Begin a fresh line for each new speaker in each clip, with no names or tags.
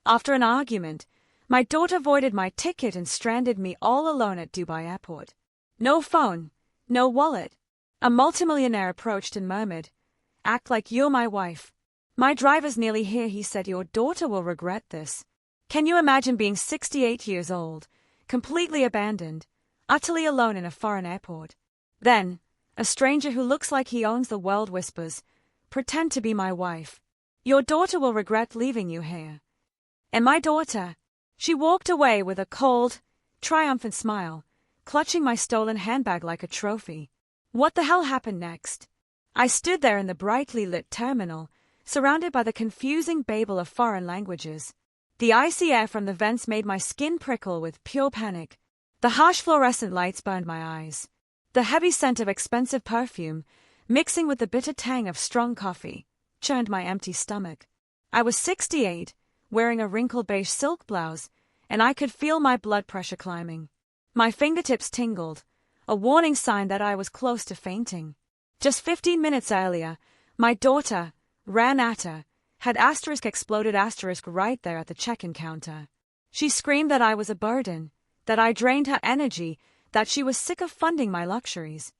After an argument, my daughter voided my ticket and stranded me all alone at Dubai airport. No phone, no wallet. A multimillionaire approached and murmured, "Act like you're my wife. My driver's nearly here," he said. "Your daughter will regret this." Can you imagine being 68 years old, completely abandoned, utterly alone in a foreign airport? Then, a stranger who looks like he owns the world whispers, "Pretend to be my wife. Your daughter will regret leaving you here." And my daughter, she walked away with a cold, triumphant smile, clutching my stolen handbag like a trophy. What the hell happened next? I stood there in the brightly lit terminal, surrounded by the confusing babel of foreign languages. The icy air from the vents made my skin prickle with pure panic. The harsh fluorescent lights burned my eyes. The heavy scent of expensive perfume, mixing with the bitter tang of strong coffee, churned my empty stomach. I was 68, wearing a wrinkled beige silk blouse, and I could feel my blood pressure climbing. My fingertips tingled, a warning sign that I was close to fainting. Just 15 minutes earlier, my daughter, Renata, had exploded right there at the check-in counter. She screamed that I was a burden, that I drained her energy, that she was sick of funding my luxuries.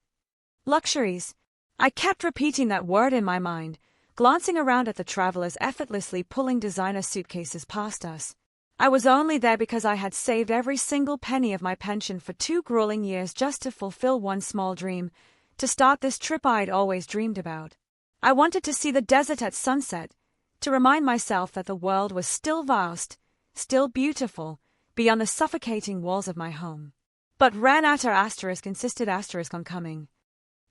Luxuries. I kept repeating that word in my mind, glancing around at the travelers effortlessly pulling designer suitcases past us. I was only there because I had saved every single penny of my pension for 2 grueling years just to fulfill one small dream, to start this trip I'd always dreamed about. I wanted to see the desert at sunset, to remind myself that the world was still vast, still beautiful, beyond the suffocating walls of my home. But Renata insisted on coming.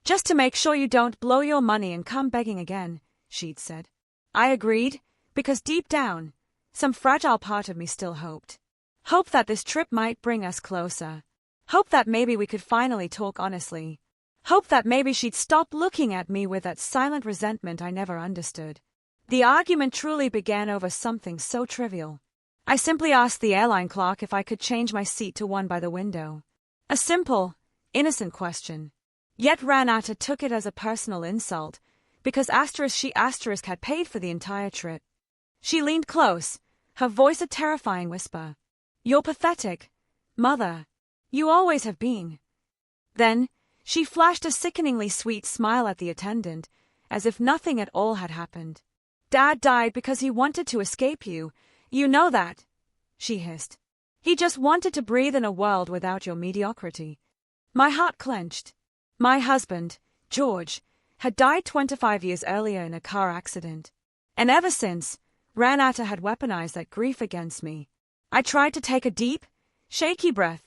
"Just to make sure you don't blow your money and come begging again," she'd said. I agreed, because deep down, some fragile part of me still hoped. Hope that this trip might bring us closer. Hope that maybe we could finally talk honestly. Hope that maybe she'd stop looking at me with that silent resentment I never understood. The argument truly began over something so trivial. I simply asked the airline clerk if I could change my seat to one by the window. A simple, innocent question. Yet Renata took it as a personal insult, because she had paid for the entire trip. She leaned close, her voice a terrifying whisper. "You're pathetic, Mother. You always have been." Then, she flashed a sickeningly sweet smile at the attendant, as if nothing at all had happened. "Dad died because he wanted to escape you. You know that," she hissed. "He just wanted to breathe in a world without your mediocrity." My heart clenched. My husband, George, had died 25 years earlier in a car accident. And ever since, Renata had weaponized that grief against me. I tried to take a deep, shaky breath,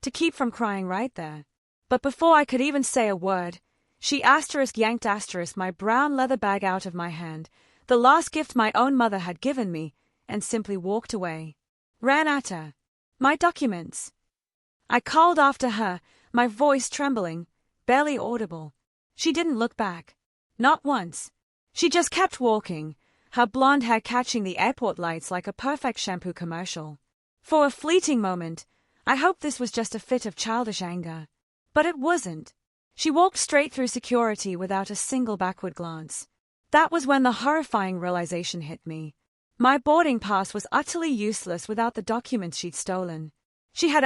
to keep from crying right there. But before I could even say a word, she yanked my brown leather bag out of my hand, the last gift my own mother had given me, and simply walked away. "Renata, my documents." I called after her, my voice trembling, barely audible. She didn't look back. Not once. She just kept walking, her blonde hair catching the airport lights like a perfect shampoo commercial. For a fleeting moment, I hoped this was just a fit of childish anger. But it wasn't. She walked straight through security without a single backward glance. That was when the horrifying realization hit me. My boarding pass was utterly useless without the documents she'd stolen. She had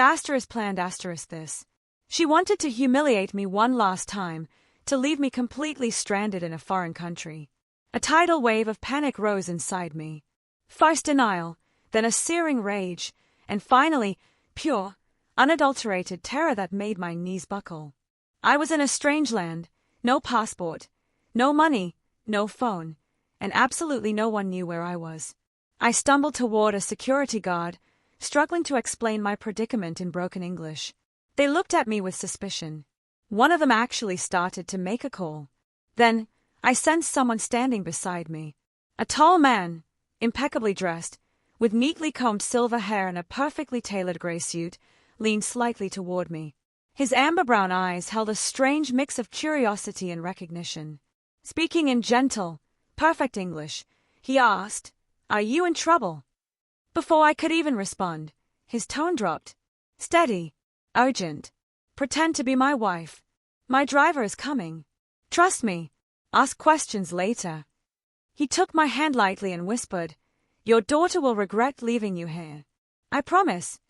planned this. She wanted to humiliate me one last time, to leave me completely stranded in a foreign country. A tidal wave of panic rose inside me. First denial, then a searing rage, and finally, pure, unadulterated terror that made my knees buckle. I was in a strange land, no passport, no money, no phone, and absolutely no one knew where I was. I stumbled toward a security guard, struggling to explain my predicament in broken English. They looked at me with suspicion. One of them actually started to make a call. Then, I sensed someone standing beside me. A tall man, impeccably dressed, with neatly combed silver hair and a perfectly tailored gray suit, leaned slightly toward me. His amber-brown eyes held a strange mix of curiosity and recognition. Speaking in gentle, perfect English, he asked, "Are you in trouble?" Before I could even respond, his tone dropped. "Steady, urgent. Pretend to be my wife. My driver is coming. Trust me. Ask questions later." He took my hand lightly and whispered, Your daughter will regret leaving you here. I promise.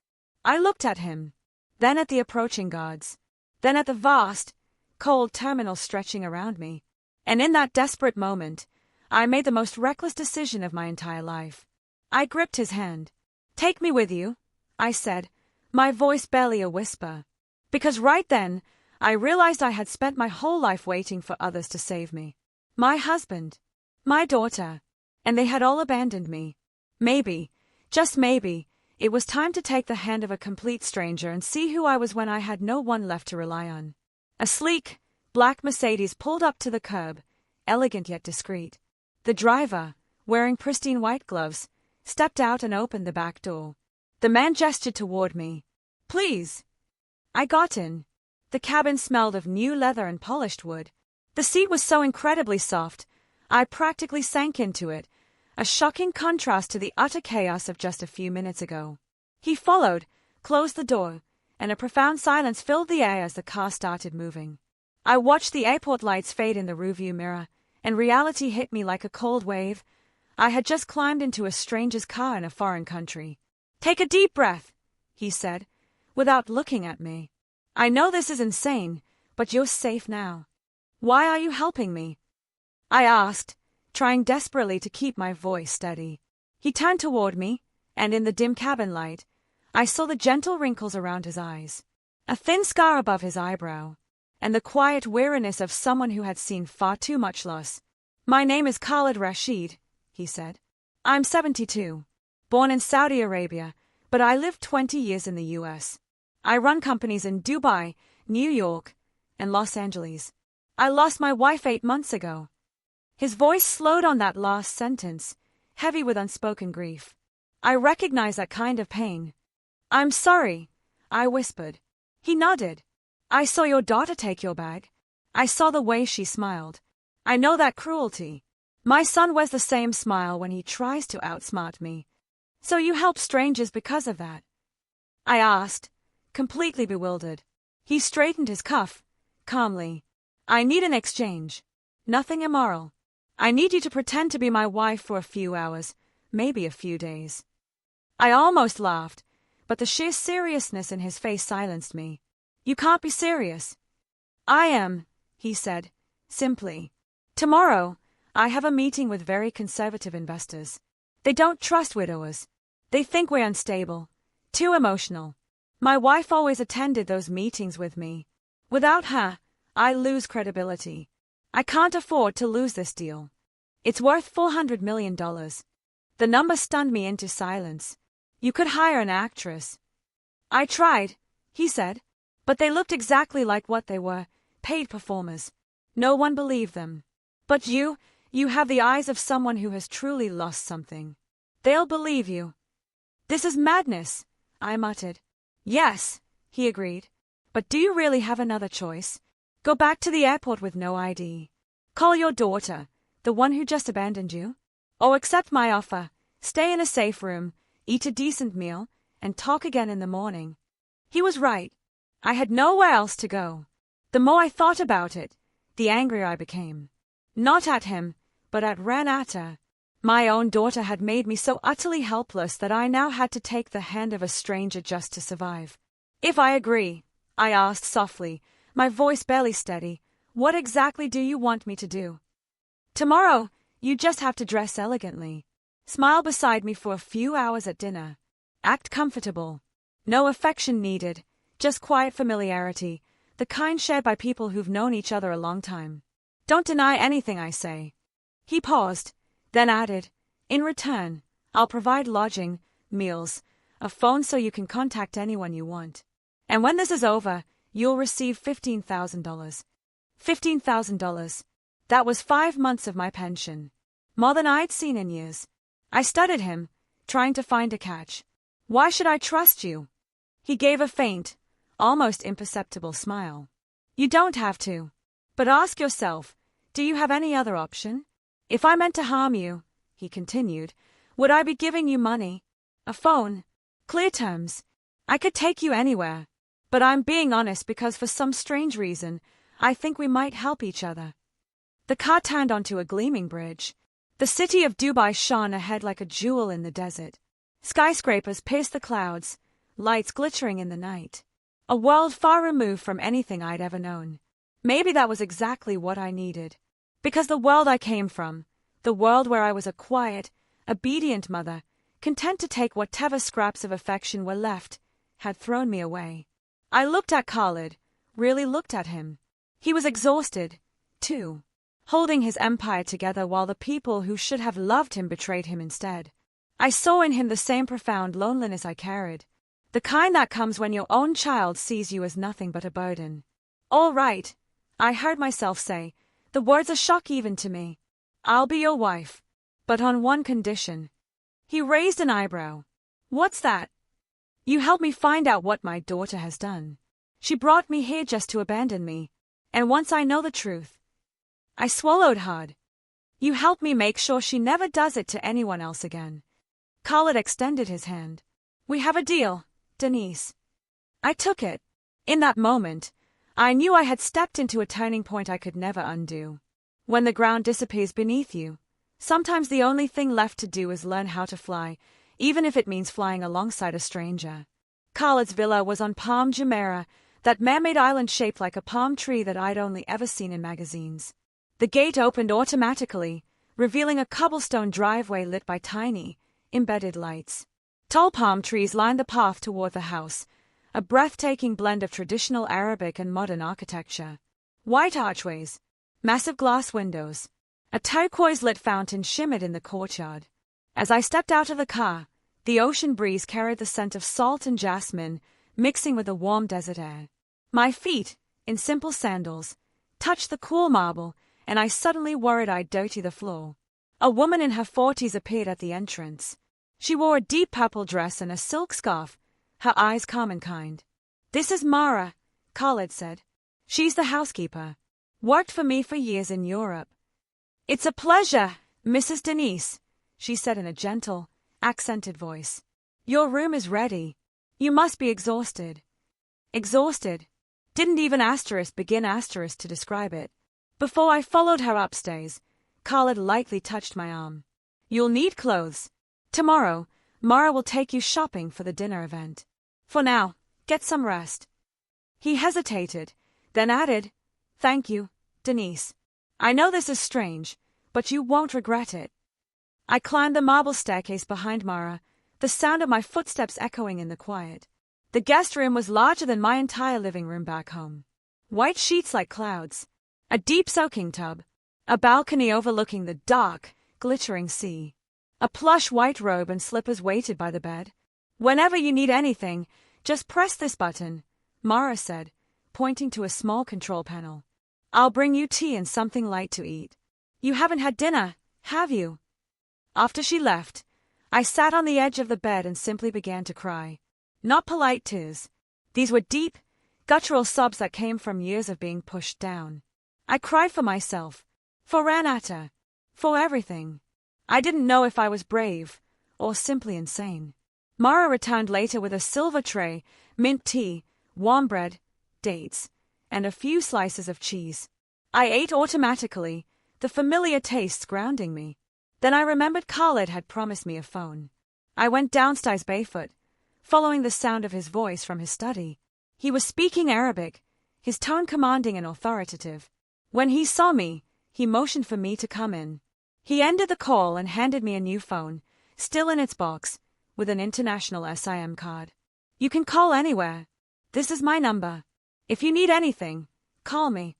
I looked at him, then at the approaching guards, then at the vast, cold terminal stretching around me, and in that desperate moment, I made the most reckless decision of my entire life. I gripped his hand. Take me with you, I said, my voice barely a whisper, because right then, I realized I had spent my whole life waiting for others to save me. My husband, my daughter, and they had all abandoned me. Maybe, just maybe, it was time to take the hand of a complete stranger and see who I was when I had no one left to rely on. A sleek, black Mercedes pulled up to the curb, elegant yet discreet. The driver, wearing pristine white gloves, stepped out and opened the back door. The man gestured toward me. Please. I got in. The cabin smelled of new leather and polished wood. The seat was so incredibly soft, I practically sank into it, a shocking contrast to the utter chaos of just a few minutes ago. He followed, closed the door, and a profound silence filled the air as the car started moving. I watched the airport lights fade in the rearview mirror, and reality hit me like a cold wave. I had just climbed into a stranger's car in a foreign country. Take a deep breath, he said, without looking at me. I know this is insane, but you're safe now. Why are you helping me? I asked, trying desperately to keep my voice steady. He turned toward me, and in the dim cabin light, I saw the gentle wrinkles around his eyes, a thin scar above his eyebrow, and the quiet weariness of someone who had seen far too much loss. My name is Khalid Rashid, he said. I'm 72, born in Saudi Arabia, but I lived 20 years in the US. I run companies in Dubai, New York, and Los Angeles. I lost my wife 8 months ago. His voice slowed on that last sentence, heavy with unspoken grief. I recognize that kind of pain. I'm sorry, I whispered. He nodded. I saw your daughter take your bag. I saw the way she smiled. I know that cruelty. My son wears the same smile when he tries to outsmart me. So you help strangers because of that? I asked, completely bewildered. He straightened his cuff, calmly. I need an exchange. Nothing immoral. I need you to pretend to be my wife for a few hours, maybe a few days. I almost laughed, but the sheer seriousness in his face silenced me. You can't be serious. I am, he said, simply. Tomorrow, I have a meeting with very conservative investors. They don't trust widowers. They think we're unstable, too emotional. My wife always attended those meetings with me. Without her, I lose credibility. I can't afford to lose this deal. It's worth $400 million. The number stunned me into silence. You could hire an actress. I tried, he said, but they looked exactly like what they were, paid performers. No one believed them. But you have the eyes of someone who has truly lost something. They'll believe you. This is madness, I muttered. Yes, he agreed. But do you really have another choice? Go back to the airport with no ID. Call your daughter, the one who just abandoned you. Or accept my offer, stay in a safe room, eat a decent meal, and talk again in the morning. He was right. I had nowhere else to go. The more I thought about it, the angrier I became. Not at him, but at Renata. My own daughter had made me so utterly helpless that I now had to take the hand of a stranger just to survive. If I agree, I asked softly, my voice barely steady, what exactly do you want me to do? Tomorrow, you just have to dress elegantly. Smile beside me for a few hours at dinner. Act comfortable. No affection needed, just quiet familiarity, the kind shared by people who've known each other a long time. Don't deny anything I say. He paused, then added, in return, I'll provide lodging, meals, a phone so you can contact anyone you want. And when this is over, you'll receive $15,000. $15,000. That was 5 months of my pension. More than I'd seen in years. I studied him, trying to find a catch. Why should I trust you? He gave a faint, almost imperceptible smile. You don't have to. But ask yourself, do you have any other option? If I meant to harm you, he continued, would I be giving you money? A phone? Clear terms? I could take you anywhere. But I'm being honest because for some strange reason, I think we might help each other. The car turned onto a gleaming bridge. The city of Dubai shone ahead like a jewel in the desert. Skyscrapers pierced the clouds, lights glittering in the night. A world far removed from anything I'd ever known. Maybe that was exactly what I needed. Because the world I came from, the world where I was a quiet, obedient mother, content to take whatever scraps of affection were left, had thrown me away. I looked at Khalid, really looked at him. He was exhausted, too, holding his empire together while the people who should have loved him betrayed him instead. I saw in him the same profound loneliness I carried, the kind that comes when your own child sees you as nothing but a burden. "All right," I heard myself say, the words a shock even to me. "I'll be your wife, but on one condition." He raised an eyebrow. "What's that?" "You help me find out what my daughter has done. She brought me here just to abandon me, and once I know the truth..." I swallowed hard. "You help me make sure she never does it to anyone else again." Khalid extended his hand. "We have a deal, Denise." I took it. In that moment, I knew I had stepped into a turning point I could never undo. When the ground disappears beneath you, sometimes the only thing left to do is learn how to fly, even if it means flying alongside a stranger. Khalid's villa was on Palm Jumeirah, that mermaid island shaped like a palm tree that I'd only ever seen in magazines. The gate opened automatically, revealing a cobblestone driveway lit by tiny, embedded lights. Tall palm trees lined the path toward the house, a breathtaking blend of traditional Arabic and modern architecture. White archways, massive glass windows, a turquoise-lit fountain shimmered in the courtyard. As I stepped out of the car, the ocean breeze carried the scent of salt and jasmine, mixing with the warm desert air. My feet, in simple sandals, touched the cool marble, and I suddenly worried I'd dirty the floor. A woman in her 40s appeared at the entrance. She wore a deep purple dress and a silk scarf, her eyes calm and kind. "This is Mara," Khalid said. "She's the housekeeper. Worked for me for years in Europe." "It's a pleasure, Mrs. Denise," she said in a gentle, accented voice. "Your room is ready. You must be exhausted." Exhausted. Didn't even begin to describe it. Before I followed her upstairs, Khalid lightly touched my arm. "You'll need clothes. Tomorrow, Mara will take you shopping for the dinner event. For now, get some rest." He hesitated, then added, "Thank you, Denise. I know this is strange, but you won't regret it." I climbed the marble staircase behind Mara, the sound of my footsteps echoing in the quiet. The guest room was larger than my entire living room back home. White sheets like clouds, a deep soaking tub, a balcony overlooking the dark, glittering sea. A plush white robe and slippers waited by the bed. "Whenever you need anything, just press this button," Mara said, pointing to a small control panel. "I'll bring you tea and something light to eat. You haven't had dinner, have you?" After she left, I sat on the edge of the bed and simply began to cry. Not polite tears. These were deep, guttural sobs that came from years of being pushed down. I cried for myself, for Ranata, for everything. I didn't know if I was brave or simply insane. Mara returned later with a silver tray, mint tea, warm bread, dates, and a few slices of cheese. I ate automatically, the familiar tastes grounding me. Then I remembered Khalid had promised me a phone. I went downstairs barefoot, following the sound of his voice from his study. He was speaking Arabic, his tone commanding and authoritative. When he saw me, he motioned for me to come in. He ended the call and handed me a new phone, still in its box, with an international SIM card. "You can call anywhere. This is my number. If you need anything, call me."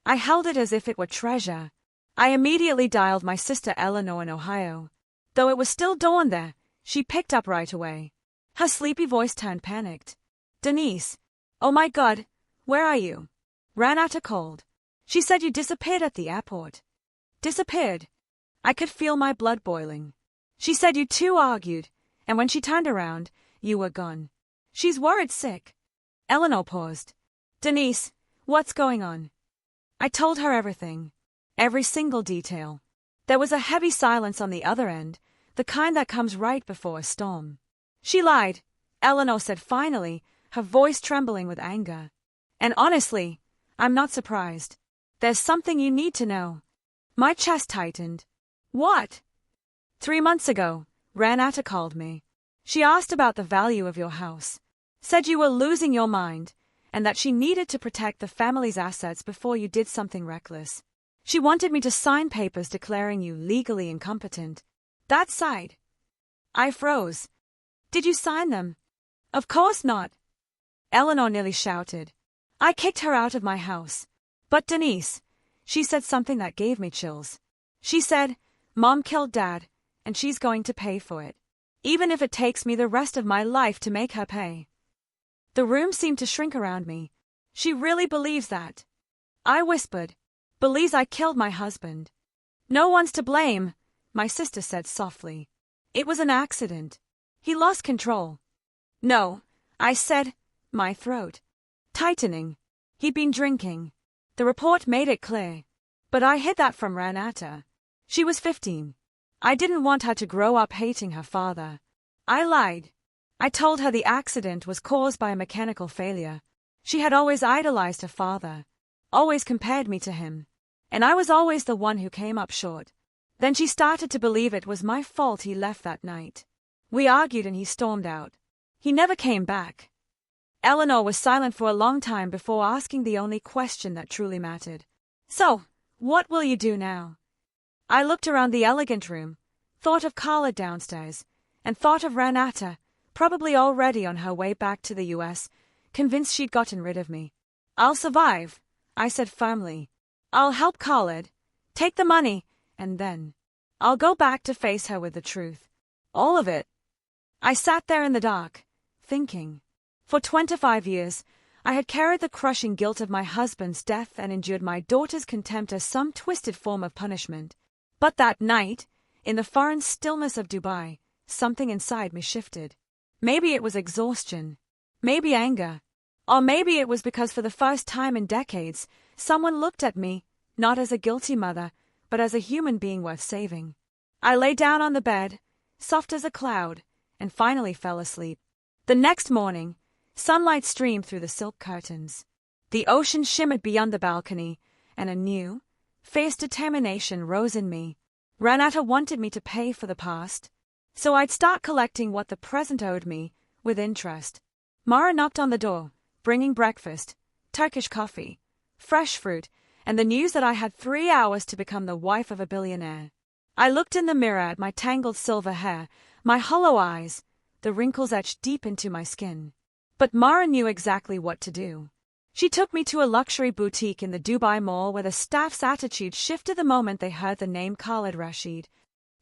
I held it as if it were treasure. I immediately dialed my sister Eleanor in Ohio. Though it was still dawn there, she picked up right away. Her sleepy voice turned panicked. "Denise, oh my God, where are you? Ranata called. She said you disappeared at the airport." "Disappeared?" I could feel my blood boiling. "She said you two argued, and when she turned around, you were gone. She's worried sick." Eleanor paused. "Denise, what's going on?" I told her everything. Every single detail. There was a heavy silence on the other end, the kind that comes right before a storm. "She lied," Eleanor said finally, her voice trembling with anger. "And honestly, I'm not surprised. There's something you need to know." My chest tightened. What? 3 months ago, Renata called me. She asked about the value of your house. Said you were losing your mind, and that she needed to protect the family's assets before you did something reckless. She wanted me to sign papers declaring you legally incompetent. That side. I froze. Did you sign them? Of course not. Eleanor nearly shouted. I kicked her out of my house. But Denise, she said something that gave me chills. She said, Mom killed Dad, and she's going to pay for it. Even if it takes me the rest of my life to make her pay. The room seemed to shrink around me. She really believes that. I whispered. Believes I killed my husband. No one's to blame, my sister said softly. It was an accident. He lost control. No, I said, my throat tightening. He'd been drinking. The report made it clear. But I hid that from Renata. She was 15. I didn't want her to grow up hating her father. I lied. I told her the accident was caused by a mechanical failure. She had always idolized her father, always compared me to him, and I was always the one who came up short. Then she started to believe it was my fault he left that night. We argued and he stormed out. He never came back. Eleanor was silent for a long time before asking the only question that truly mattered. So, what will you do now? I looked around the elegant room, thought of Carla downstairs, and thought of Renata, probably already on her way back to the US, convinced she'd gotten rid of me. I'll survive, I said firmly. I'll help Khalid, take the money, and then I'll go back to face her with the truth. All of it. I sat there in the dark, thinking. For 25 years, I had carried the crushing guilt of my husband's death and endured my daughter's contempt as some twisted form of punishment. But that night, in the foreign stillness of Dubai, something inside me shifted. Maybe it was exhaustion, maybe anger, or maybe it was because for the first time in decades, someone looked at me, not as a guilty mother, but as a human being worth saving. I lay down on the bed, soft as a cloud, and finally fell asleep. The next morning, sunlight streamed through the silk curtains. The ocean shimmered beyond the balcony, and a new, fierce determination rose in me. Renata wanted me to pay for the past, so I'd start collecting what the present owed me, with interest. Mara knocked on the door, bringing breakfast, Turkish coffee, fresh fruit, and the news that I had 3 hours to become the wife of a billionaire. I looked in the mirror at my tangled silver hair, my hollow eyes, the wrinkles etched deep into my skin. But Mara knew exactly what to do. She took me to a luxury boutique in the Dubai Mall where the staff's attitude shifted the moment they heard the name Khalid Rashid.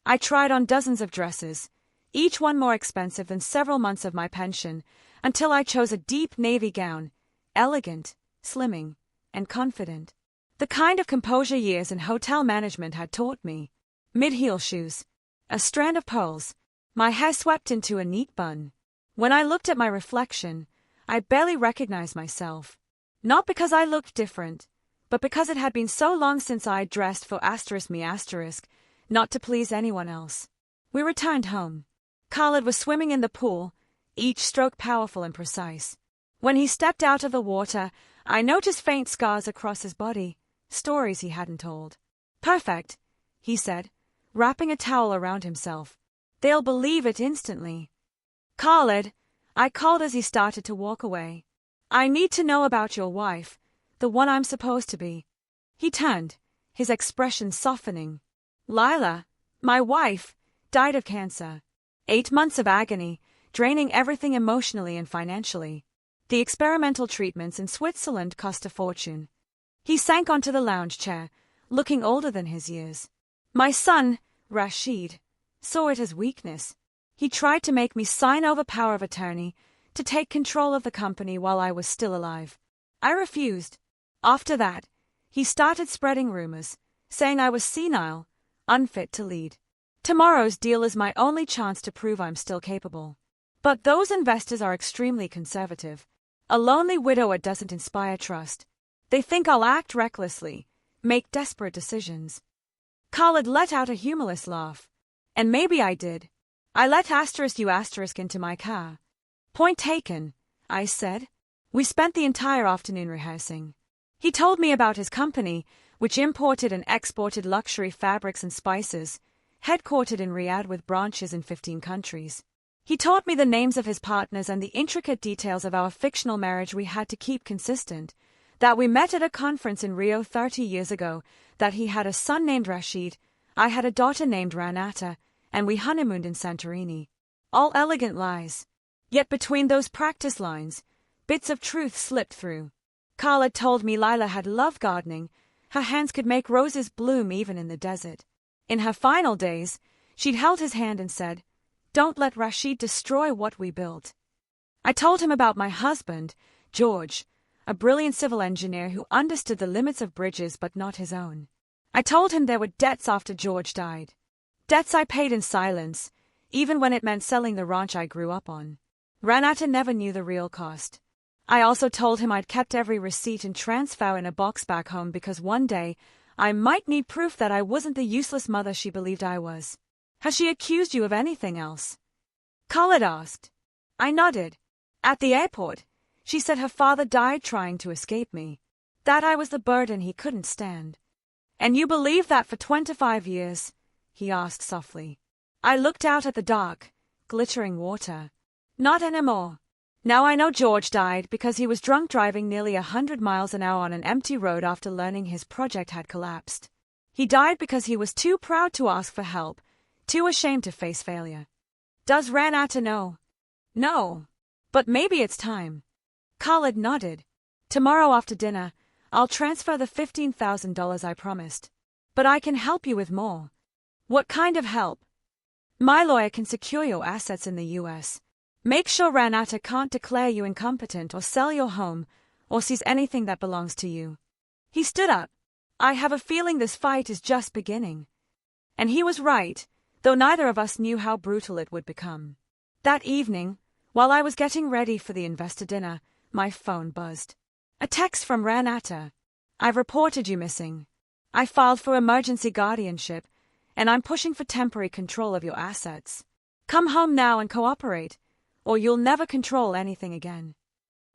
I tried on dozens of dresses, each one more expensive than several months of my pension, until I chose a deep navy gown, elegant, slimming, and confident. The kind of composure years in hotel management had taught me. Mid-heel shoes, a strand of pearls, my hair swept into a neat bun. When I looked at my reflection, I barely recognized myself. Not because I looked different, but because it had been so long since I dressed for *me*, not to please anyone else. We returned home. Khalid was swimming in the pool, each stroke powerful and precise. When he stepped out of the water, I noticed faint scars across his body, stories he hadn't told. Perfect, he said, wrapping a towel around himself. They'll believe it instantly. Khalid, I called as he started to walk away. I need to know about your wife, the one I'm supposed to be. He turned, his expression softening. Lila, my wife, died of cancer. 8 months of agony, draining everything emotionally and financially. The experimental treatments in Switzerland cost a fortune. He sank onto the lounge chair, looking older than his years. My son, Rashid, saw it as weakness. He tried to make me sign over power of attorney, to take control of the company while I was still alive. I refused. After that, he started spreading rumors, saying I was senile, unfit to lead. Tomorrow's deal is my only chance to prove I'm still capable. But those investors are extremely conservative. A lonely widower doesn't inspire trust. They think I'll act recklessly, make desperate decisions. Khalid let out a humorless laugh. And maybe I did. I let *you* into my car. Point taken, I said. We spent the entire afternoon rehearsing. He told me about his company, which imported and exported luxury fabrics and spices, headquartered in Riyadh with branches in 15 countries. He taught me the names of his partners and the intricate details of our fictional marriage we had to keep consistent, that we met at a conference in Rio 30 years ago, that he had a son named Rashid, I had a daughter named Ranata, and we honeymooned in Santorini. All elegant lies. Yet between those practice lines, bits of truth slipped through. Khaled told me Lila had loved gardening. Her hands could make roses bloom even in the desert. In her final days, she'd held his hand and said, "Don't let Rashid destroy what we built." I told him about my husband, George, a brilliant civil engineer who understood the limits of bridges but not his own. I told him there were debts after George died. Debts I paid in silence, even when it meant selling the ranch I grew up on. Ranata never knew the real cost. I also told him I'd kept every receipt and transfer in a box back home because one day I might need proof that I wasn't the useless mother she believed I was. "Has she accused you of anything else?" Khaled asked. I nodded. At the airport, she said her father died trying to escape me, that I was the burden he couldn't stand. "And you believed that for 25 years?" he asked softly. I looked out at the dark, glittering water. "Not anymore. Now I know George died because he was drunk driving nearly 100 miles an hour on an empty road after learning his project had collapsed. He died because he was too proud to ask for help, too ashamed to face failure. Does Ranata know?" "No. But maybe it's time." Khaled nodded. "Tomorrow after dinner, I'll transfer the $15,000 I promised. But I can help you with more." "What kind of help?" "My lawyer can secure your assets in the U.S. Make sure Ranata can't declare you incompetent or sell your home or seize anything that belongs to you." He stood up. "I have a feeling this fight is just beginning." And he was right, though neither of us knew how brutal it would become. That evening, while I was getting ready for the investor dinner, my phone buzzed. A text from Ranata. "I've reported you missing. I filed for emergency guardianship, and I'm pushing for temporary control of your assets. Come home now and cooperate, or you'll never control anything again."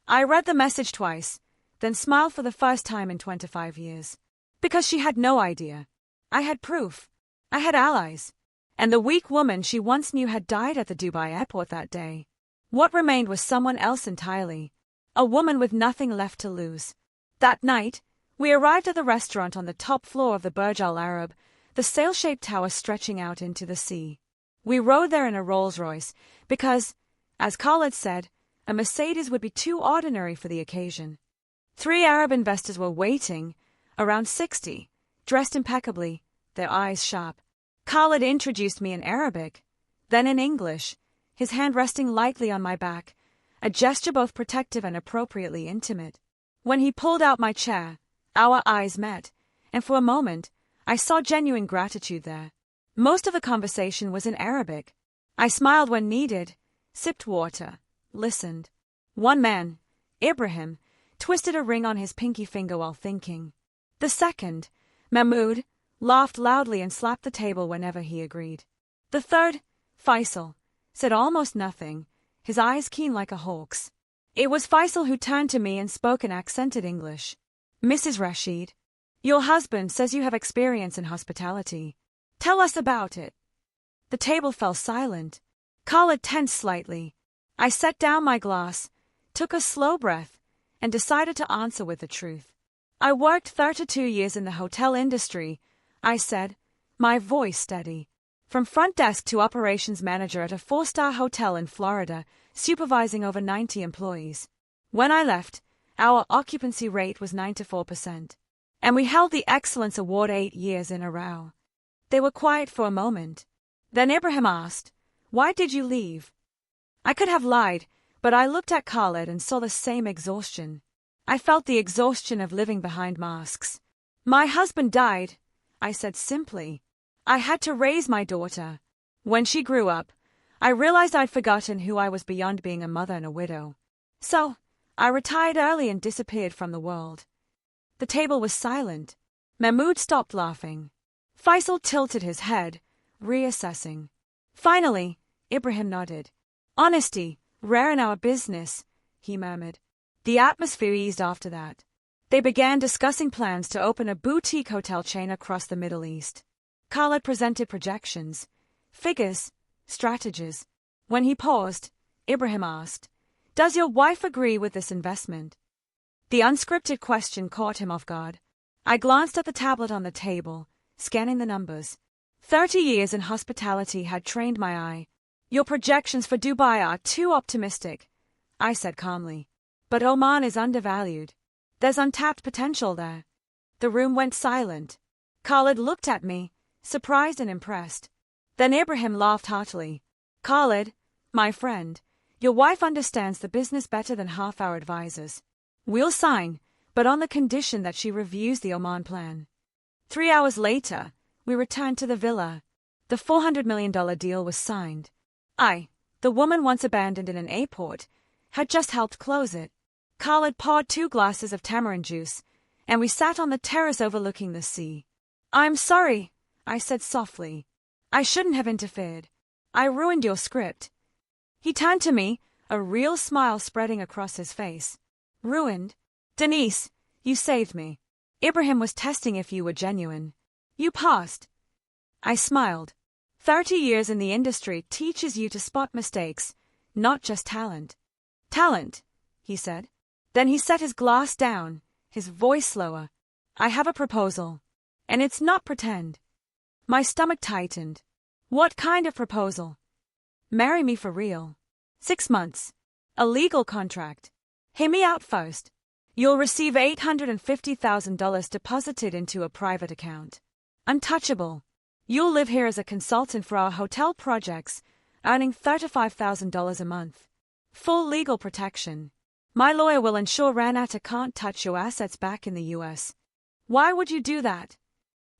I read the message twice, then smiled for the first time in 25 years. Because she had no idea. I had proof. I had allies. And the weak woman she once knew had died at the Dubai airport that day. What remained was someone else entirely. A woman with nothing left to lose. That night, we arrived at the restaurant on the top floor of the Burj Al Arab, the sail-shaped tower stretching out into the sea. We rode there in a Rolls-Royce because, as Khaled said, a Mercedes would be too ordinary for the occasion. 3 Arab investors were waiting, around 60, dressed impeccably, their eyes sharp. Khaled introduced me in Arabic, then in English, his hand resting lightly on my back, a gesture both protective and appropriately intimate. When he pulled out my chair, our eyes met, and for a moment, I saw genuine gratitude there. Most of the conversation was in Arabic. I smiled when needed, sipped water, listened. One man, Ibrahim, twisted a ring on his pinky finger while thinking. The second, Mahmoud, laughed loudly and slapped the table whenever he agreed. The third, Faisal, said almost nothing, his eyes keen like a hawk's. It was Faisal who turned to me and spoke in accented English. "Mrs. Rashid, your husband says you have experience in hospitality. Tell us about it." The table fell silent. Khaled tensed slightly. I set down my glass, took a slow breath, and decided to answer with the truth. "I worked 32 years in the hotel industry," I said, my voice steady. "From front desk to operations manager at a 4-star hotel in Florida, supervising over 90 employees. When I left, our occupancy rate was 94%. And we held the Excellence Award 8 years in a row." They were quiet for a moment. Then Ibrahim asked, "Why did you leave?" I could have lied, but I looked at Khaled and saw the same exhaustion. I felt the exhaustion of living behind masks. "My husband died," I said simply. "I had to raise my daughter. When she grew up, I realized I'd forgotten who I was beyond being a mother and a widow. So, I retired early and disappeared from the world." The table was silent. Mahmoud stopped laughing. Faisal tilted his head, reassessing. Finally, Ibrahim nodded. "Honesty, rare in our business," he murmured. The atmosphere eased after that. They began discussing plans to open a boutique hotel chain across the Middle East. Khaled presented projections, figures, strategies. When he paused, Ibrahim asked, "Does your wife agree with this investment?" The unscripted question caught him off guard. I glanced at the tablet on the table, scanning the numbers. 30 years in hospitality had trained my eye. "Your projections for Dubai are too optimistic," I said calmly. "But Oman is undervalued. There's untapped potential there." The room went silent. Khaled looked at me, surprised and impressed. Then Ibrahim laughed heartily. "Khaled, my friend, your wife understands the business better than half our advisors. We'll sign, but on the condition that she reviews the Oman plan." 3 hours later, we returned to the villa. The $400 million deal was signed. I, the woman once abandoned in an airport, had just helped close it. Khaled poured 2 glasses of tamarind juice, and we sat on the terrace overlooking the sea. "I'm sorry," I said softly. "I shouldn't have interfered. I ruined your script." He turned to me, a real smile spreading across his face. "Ruined? Denise, you saved me. Ibrahim was testing if you were genuine. You passed." I smiled. 30 years in the industry teaches you to spot mistakes, not just talent. "Talent," he said. Then he set his glass down, his voice slower. "I have a proposal. And it's not pretend." My stomach tightened. "What kind of proposal?" "Marry me for real. 6 months. A legal contract. Hear me out first. You'll receive $850,000 deposited into a private account. Untouchable. You'll live here as a consultant for our hotel projects, earning $35,000 a month. Full legal protection. My lawyer will ensure Ranata can't touch your assets back in the US. "Why would you do that?"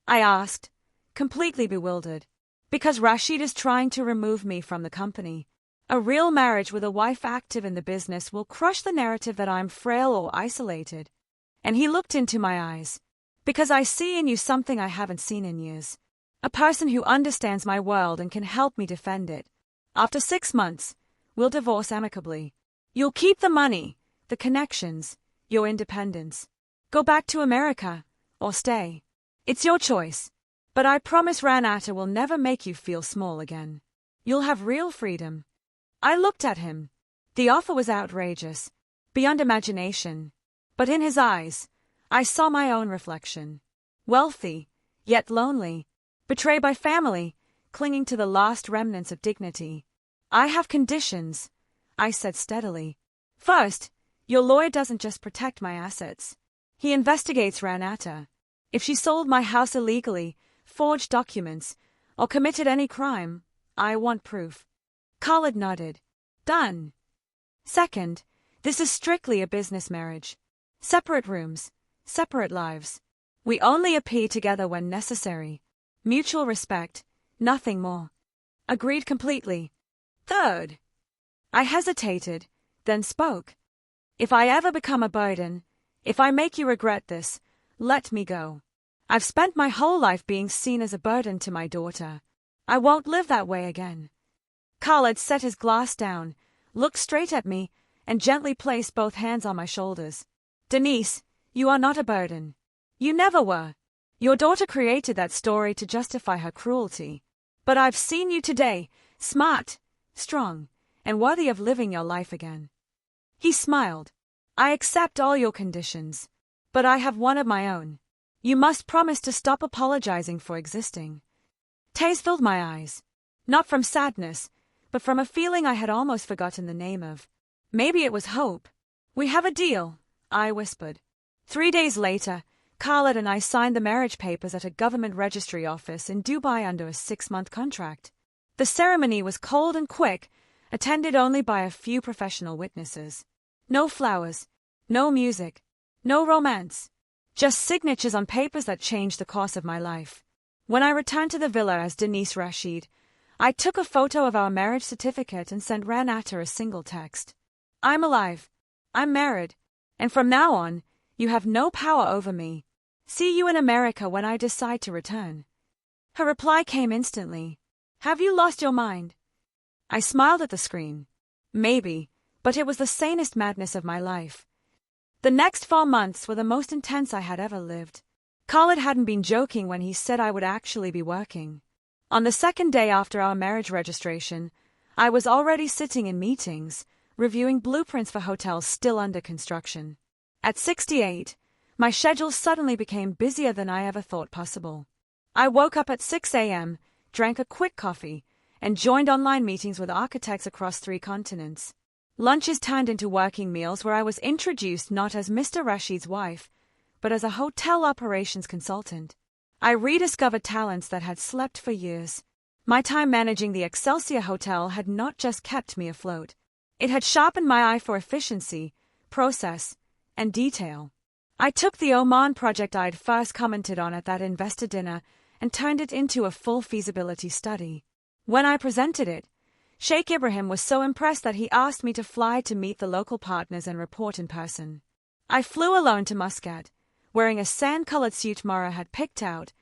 I asked, completely bewildered. "Because Rashid is trying to remove me from the company. A real marriage with a wife active in the business will crush the narrative that I'm frail or isolated." And he looked into my eyes. "Because I see in you something I haven't seen in years. A person who understands my world and can help me defend it. After 6 months, we'll divorce amicably. You'll keep the money, the connections, your independence. Go back to America, or stay. It's your choice. But I promise Ranata will never make you feel small again. You'll have real freedom." I looked at him. The offer was outrageous, beyond imagination. But in his eyes, I saw my own reflection. Wealthy, yet lonely, betrayed by family, clinging to the last remnants of dignity. "I have conditions," I said steadily. "First, your lawyer doesn't just protect my assets. He investigates Ranata. If she sold my house illegally, forged documents, or committed any crime, I want proof." Khaled nodded. "Done." "Second, this is strictly a business marriage. Separate rooms, separate lives. We only appear together when necessary. Mutual respect, nothing more." "Agreed completely." "Third." I hesitated, then spoke. "If I ever become a burden, if I make you regret this, let me go. I've spent my whole life being seen as a burden to my daughter. I won't live that way again." Khaled set his glass down, looked straight at me, and gently placed both hands on my shoulders. "Denise, you are not a burden. You never were. Your daughter created that story to justify her cruelty. But I've seen you today, smart, strong, and worthy of living your life again." He smiled. "I accept all your conditions. But I have one of my own. You must promise to stop apologizing for existing." Tears filled my eyes. Not from sadness, but from a feeling I had almost forgotten the name of. Maybe it was hope. "We have a deal," I whispered. 3 days later, Khaled and I signed the marriage papers at a government registry office in Dubai under a 6-month contract. The ceremony was cold and quick, attended only by a few professional witnesses. No flowers, no music, no romance. Just signatures on papers that changed the course of my life. When I returned to the villa as Denise Rashid, I took a photo of our marriage certificate and sent Ranata a single text. "I'm alive. I'm married. And from now on, you have no power over me. See you in America when I decide to return." Her reply came instantly. "Have you lost your mind?" I smiled at the screen. Maybe, but it was the sanest madness of my life. The next 4 months were the most intense I had ever lived. Khalid hadn't been joking when he said I would actually be working. On the second day after our marriage registration, I was already sitting in meetings, reviewing blueprints for hotels still under construction. At 68, my schedule suddenly became busier than I ever thought possible. I woke up at 6 a.m., drank a quick coffee, and joined online meetings with architects across 3 continents. Lunches turned into working meals where I was introduced not as Mr. Rashid's wife, but as a hotel operations consultant. I rediscovered talents that had slept for years. My time managing the Excelsior Hotel had not just kept me afloat. It had sharpened my eye for efficiency, process, and detail. I took the Oman project I'd first commented on at that investor dinner and turned it into a full feasibility study. When I presented it, Sheikh Ibrahim was so impressed that he asked me to fly to meet the local partners and report in person. I flew alone to Muscat, wearing a sand-colored suit Mara had picked out,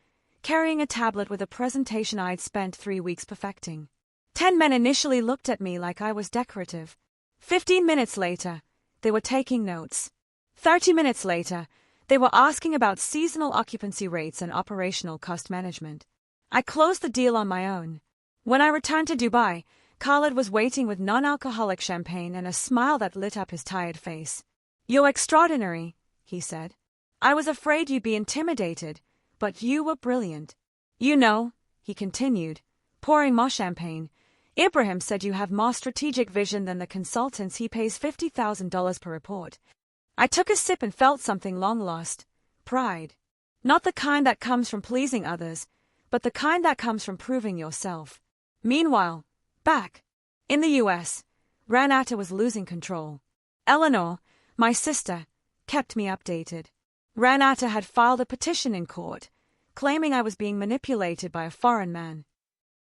carrying a tablet with a presentation I'd spent 3 weeks perfecting. 10 men initially looked at me like I was decorative. 15 minutes later, they were taking notes. 30 minutes later, they were asking about seasonal occupancy rates and operational cost management. I closed the deal on my own. When I returned to Dubai, Khalid was waiting with non-alcoholic champagne and a smile that lit up his tired face. "You're extraordinary," he said. "I was afraid you'd be intimidated, but you were brilliant. You know," he continued, pouring more champagne, "Ibrahim said you have more strategic vision than the consultants he pays $50,000 per report." I took a sip and felt something long lost: pride. Not the kind that comes from pleasing others, but the kind that comes from proving yourself. Meanwhile, back in the US, Ranata was losing control. Eleanor, my sister, kept me updated. Ranata had filed a petition in court, claiming I was being manipulated by a foreign man.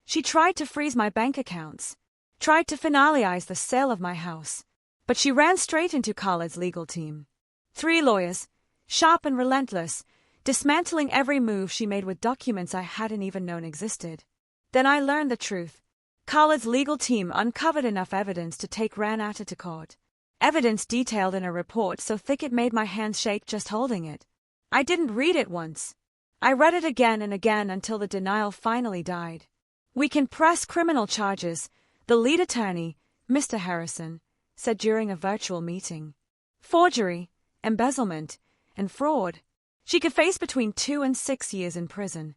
She tried to freeze my bank accounts, tried to finalize the sale of my house, but she ran straight into Khalid's legal team. 3 lawyers, sharp and relentless, dismantling every move she made with documents I hadn't even known existed. Then I learned the truth. Khalid's legal team uncovered enough evidence to take Ranata to court. Evidence detailed in a report so thick it made my hands shake just holding it. I didn't read it once. I read it again and again until the denial finally died. "We can press criminal charges," the lead attorney, Mr. Harrison, said during a virtual meeting. "Forgery, embezzlement, and fraud. She could face between 2 and 6 years in prison."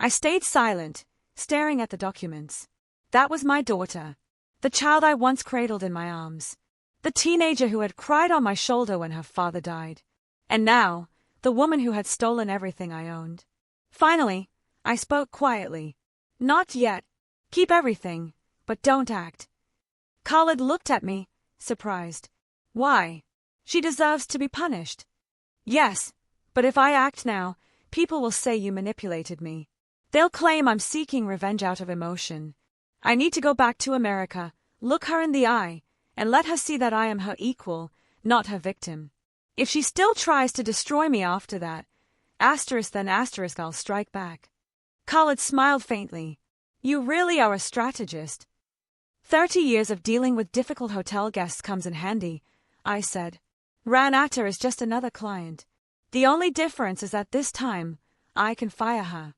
I stayed silent, staring at the documents. That was my daughter, the child I once cradled in my arms, the teenager who had cried on my shoulder when her father died, and now, the woman who had stolen everything I owned. Finally, I spoke quietly. "Not yet. Keep everything, but don't act." Khalid looked at me, surprised. "Why? She deserves to be punished." "Yes, but if I act now, people will say you manipulated me. They'll claim I'm seeking revenge out of emotion. I need to go back to America, look her in the eye, and let her see that I am her equal, not her victim. If she still tries to destroy me after that, then I'll strike back." Khalid smiled faintly. "You really are a strategist." 30 years of dealing with difficult hotel guests comes in handy, I said. Ranata is just another client. The only difference is that this time, I can fire her.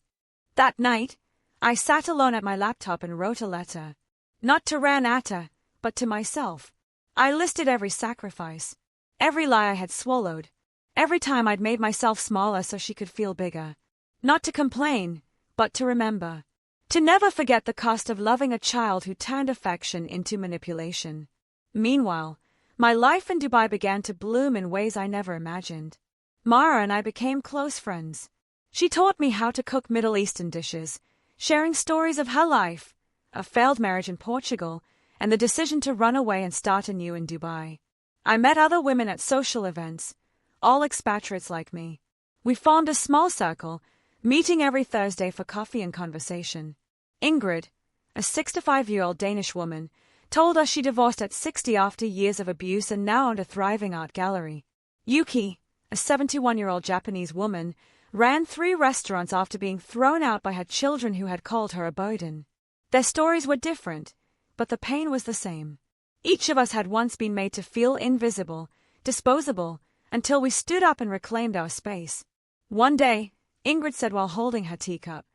That night, I sat alone at my laptop and wrote a letter. Not to Ranata, but to myself. I listed every sacrifice, every lie I had swallowed, every time I'd made myself smaller so she could feel bigger. Not to complain, but to remember. To never forget the cost of loving a child who turned affection into manipulation. Meanwhile, my life in Dubai began to bloom in ways I never imagined. Mara and I became close friends. She taught me how to cook Middle Eastern dishes, sharing stories of her life, a failed marriage in Portugal, and the decision to run away and start anew in Dubai. I met other women at social events, all expatriates like me. We formed a small circle, meeting every Thursday for coffee and conversation. Ingrid, a 65-year-old Danish woman, told us she divorced at 60 after years of abuse and now owned a thriving art gallery. Yuki, a 71-year-old Japanese woman, ran 3 restaurants after being thrown out by her children who had called her a burden. Their stories were different, but the pain was the same. Each of us had once been made to feel invisible, disposable, until we stood up and reclaimed our space. One day, Ingrid said while holding her teacup.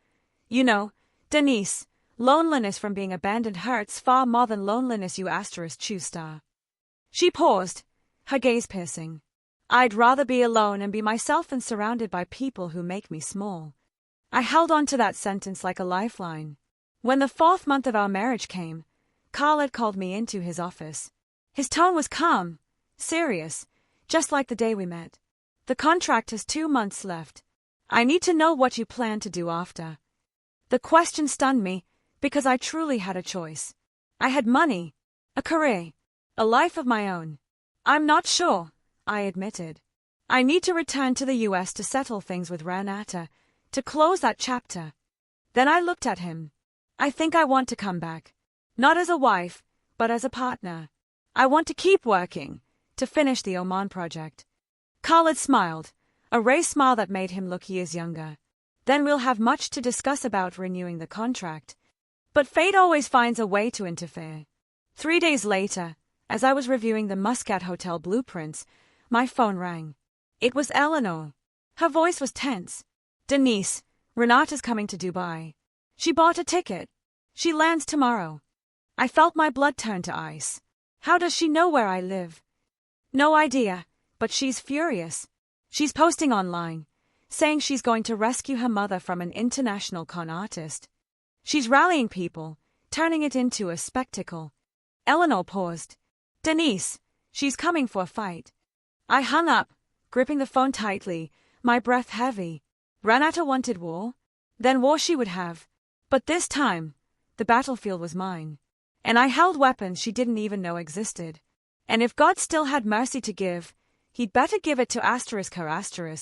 You know, Denise, loneliness from being abandoned hurts far more than loneliness you choose star. She paused, her gaze piercing. I'd rather be alone and be myself than surrounded by people who make me small. I held on to that sentence like a lifeline. When the 4th month of our marriage came, Khaled called me into his office. His tone was calm, serious, just like the day we met. The contract has 2 months left. I need to know what you plan to do after. The question stunned me, because I truly had a choice. I had money, a career, a life of my own. I'm not sure, I admitted. I need to return to the US to settle things with Renata, to close that chapter. Then I looked at him. I think I want to come back. Not as a wife, but as a partner. I want to keep working, to finish the Oman project. Khaled smiled, a wry smile that made him look years younger. Then we'll have much to discuss about renewing the contract. But fate always finds a way to interfere. 3 days later, as I was reviewing the Muscat Hotel blueprints, my phone rang. It was Eleanor. Her voice was tense. Denise, Renata's coming to Dubai. She bought a ticket. She lands tomorrow. I felt my blood turn to ice. How does she know where I live? No idea, but she's furious. She's posting online, saying she's going to rescue her mother from an international con artist. She's rallying people, turning it into a spectacle. Eleanor paused. Denise, she's coming for a fight. I hung up, gripping the phone tightly, my breath heavy. Renata wanted war? Then war she would have. But this time, the battlefield was mine. And I held weapons she didn't even know existed. And if God still had mercy to give, he'd better give it to her,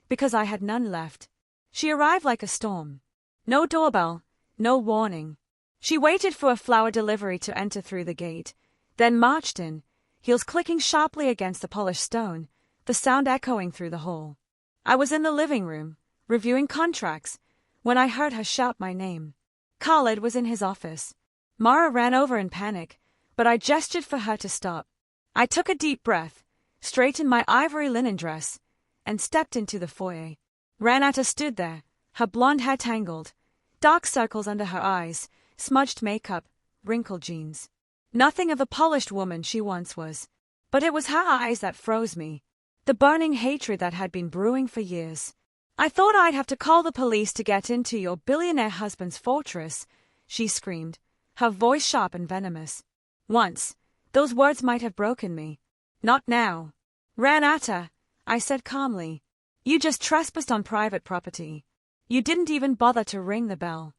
because I had none left. She arrived like a storm. No doorbell, no warning. She waited for a flower delivery to enter through the gate, then marched in, heels clicking sharply against the polished stone, the sound echoing through the hall. I was in the living room, reviewing contracts, when I heard her shout my name. Khaled was in his office. Mara ran over in panic, but I gestured for her to stop. I took a deep breath, straightened my ivory linen dress, and stepped into the foyer. Renata stood there, her blonde hair tangled, dark circles under her eyes, smudged makeup, wrinkled jeans. Nothing of the polished woman she once was. But it was her eyes that froze me, the burning hatred that had been brewing for years. I thought I'd have to call the police to get into your billionaire husband's fortress, she screamed, her voice sharp and venomous. Once, those words might have broken me. Not now. Renata, I said calmly. You just trespassed on private property. You didn't even bother to ring the bell.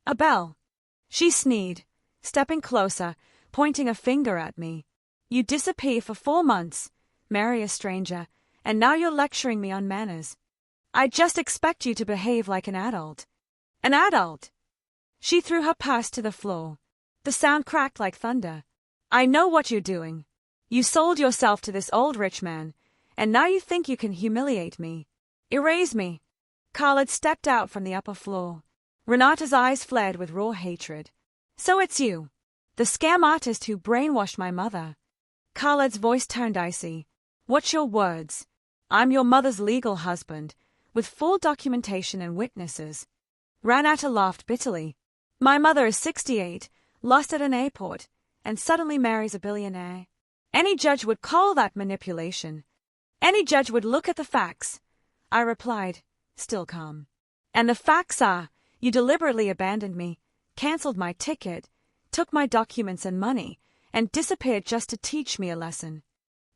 A bell. She sneered, stepping closer, pointing a finger at me. You disappear for 4 months, marry a stranger, and now you're lecturing me on manners. I just expect you to behave like an adult. An adult! She threw her purse to the floor. The sound cracked like thunder. I know what you're doing. You sold yourself to this old rich man, and now you think you can humiliate me. Erase me. Khaled stepped out from the upper floor. Renata's eyes fled with raw hatred. So it's you, the scam artist who brainwashed my mother. Khaled's voice turned icy. What's your words? I'm your mother's legal husband, with full documentation and witnesses. Renata laughed bitterly. My mother is 68, lost at an airport, and suddenly marries a billionaire. Any judge would call that manipulation. Any judge would look at the facts. I replied, still calm. And the facts are, you deliberately abandoned me, cancelled my ticket, took my documents and money, and disappeared just to teach me a lesson.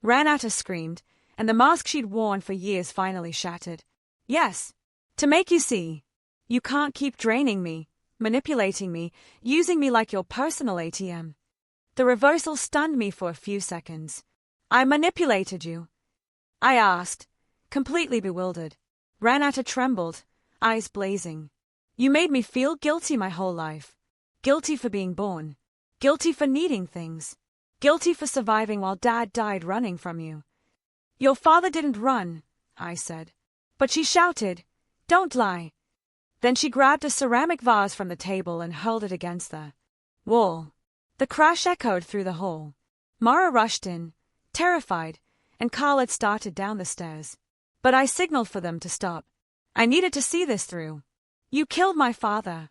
Renata screamed, and the mask she'd worn for years finally shattered. Yes, to make you see. You can't keep draining me, manipulating me, using me like your personal ATM. The reversal stunned me for a few seconds. I manipulated you? I asked, completely bewildered. Renata trembled, eyes blazing. You made me feel guilty my whole life. Guilty for being born. Guilty for needing things. Guilty for surviving while Dad died running from you. Your father didn't run, I said. But she shouted, don't lie. Then she grabbed a ceramic vase from the table and hurled it against the wall. The crash echoed through the hall. Mara rushed in, terrified, and Khaled started down the stairs. But I signaled for them to stop. I needed to see this through. You killed my father,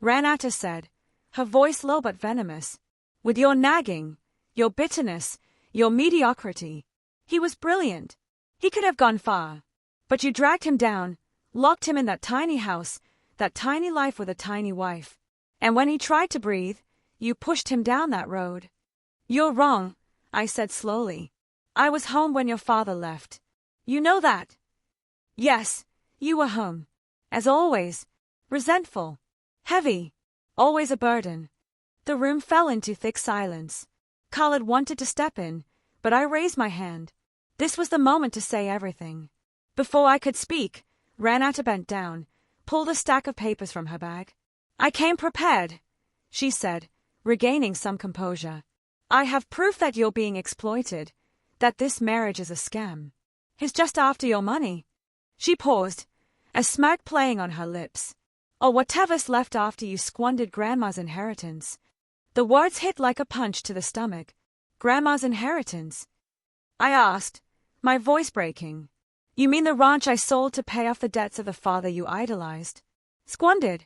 Renata said, her voice low but venomous. With your nagging, your bitterness, your mediocrity. He was brilliant. He could have gone far. But you dragged him down, locked him in that tiny house, that tiny life with a tiny wife. And when he tried to breathe, you pushed him down that road. You're wrong, I said slowly. I was home when your father left. You know that? Yes, you were home. As always. Resentful. Heavy. Always a burden. The room fell into thick silence. Khaled wanted to step in, but I raised my hand. This was the moment to say everything. Before I could speak, Renata bent down, pulled a stack of papers from her bag. I came prepared, she said, regaining some composure. I have proof that you're being exploited, that this marriage is a scam. He's just after your money. She paused, a smirk playing on her lips. Or whatever's left after you squandered Grandma's inheritance. The words hit like a punch to the stomach. Grandma's inheritance? I asked, my voice breaking. You mean the ranch I sold to pay off the debts of the father you idolized? Squandered?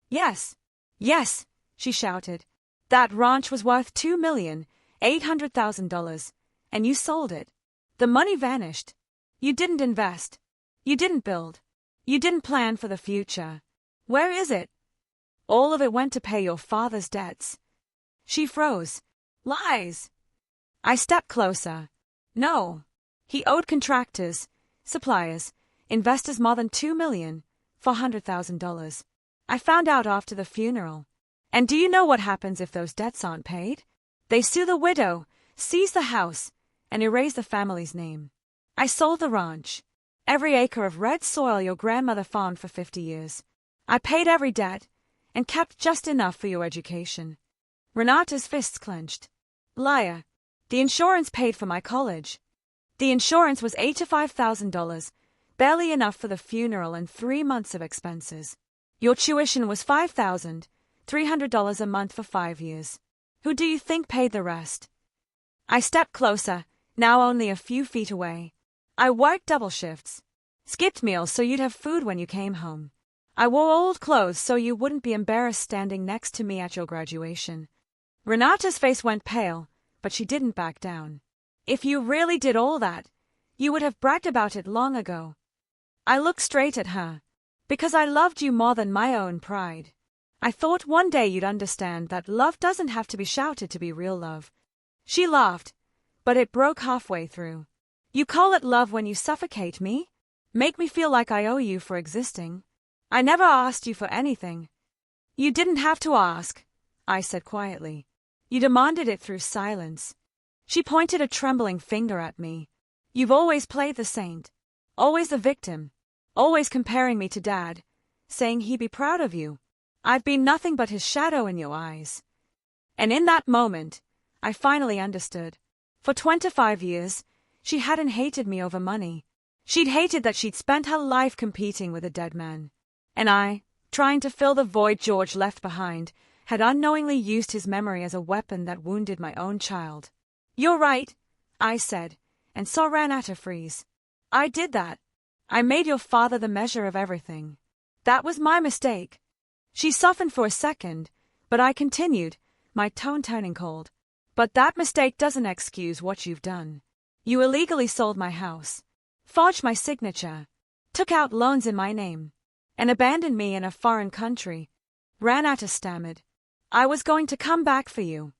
Yes. Yes, she shouted. That ranch was worth $2,800,000, and you sold it. The money vanished. You didn't invest. You didn't build. You didn't plan for the future. Where is it? All of it went to pay your father's debts. She froze. Lies. I stepped closer. No. He owed contractors, suppliers, investors more than $2,400,000. I found out after the funeral. And do you know what happens if those debts aren't paid? They sue the widow, seize the house, and erase the family's name. I sold the ranch. Every acre of red soil your grandmother farmed for 50 years. I paid every debt, and kept just enough for your education. Renata's fists clenched. Liar. The insurance paid for my college. The insurance was $85,000, barely enough for the funeral and 3 months of expenses. Your tuition was $5,300 a month for 5 years. Who do you think paid the rest? I stepped closer, now only a few feet away. I worked double shifts. Skipped meals so you'd have food when you came home. I wore old clothes so you wouldn't be embarrassed standing next to me at your graduation. Renata's face went pale, but she didn't back down. If you really did all that, you would have bragged about it long ago. I looked straight at her. Because I loved you more than my own pride. I thought one day you'd understand that love doesn't have to be shouted to be real love. She laughed, but it broke halfway through. You call it love when you suffocate me? Make me feel like I owe you for existing. I never asked you for anything. You didn't have to ask, I said quietly. You demanded it through silence. She pointed a trembling finger at me. You've always played the saint. Always the victim. Always comparing me to Dad. Saying he'd be proud of you. I've been nothing but his shadow in your eyes. And in that moment, I finally understood. For 25 years, she hadn't hated me over money. She'd hated that she'd spent her life competing with a dead man. And I, trying to fill the void George left behind, had unknowingly used his memory as a weapon that wounded my own child. You're right, I said, and saw Renata freeze. I did that. I made your father the measure of everything. That was my mistake. She softened for a second, but I continued, my tone turning cold. But that mistake doesn't excuse what you've done. You illegally sold my house, forged my signature, took out loans in my name, and abandoned me in a foreign country. Renata stammered. I was going to come back for you.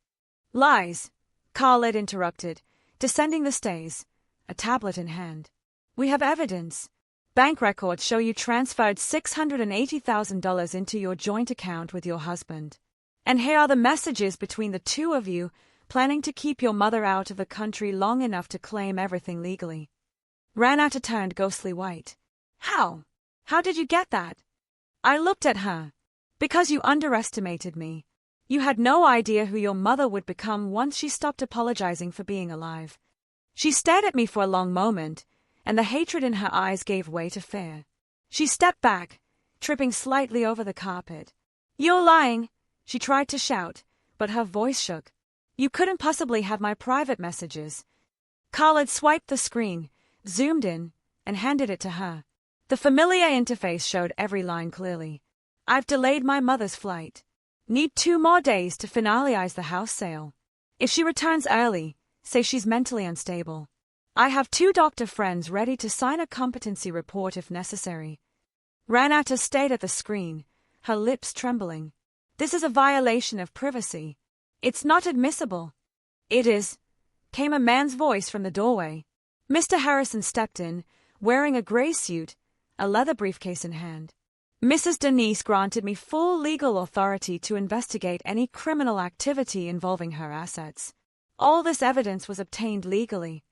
Lies, Khaled interrupted, descending the stairs, a tablet in hand. We have evidence. Bank records show you transferred $680,000 into your joint account with your husband. And here are the messages between the two of you, planning to keep your mother out of the country long enough to claim everything legally. Renata turned ghostly white. How? How did you get that? I looked at her. Because you underestimated me. You had no idea who your mother would become once she stopped apologizing for being alive. She stared at me for a long moment, and the hatred in her eyes gave way to fear. She stepped back, tripping slightly over the carpet. You're lying, she tried to shout, but her voice shook. You couldn't possibly have my private messages. Khaled swiped the screen, zoomed in, and handed it to her. The familiar interface showed every line clearly. I've delayed my mother's flight. Need 2 more days to finalize the house sale. If she returns early, say she's mentally unstable. I have 2 doctor friends ready to sign a competency report if necessary. Ranata stared at the screen, her lips trembling. This is a violation of privacy. It's not admissible. It is, came a man's voice from the doorway. Mr. Harrison stepped in, wearing a gray suit, a leather briefcase in hand. Mrs. Denise granted me full legal authority to investigate any criminal activity involving her assets. All this evidence was obtained legally.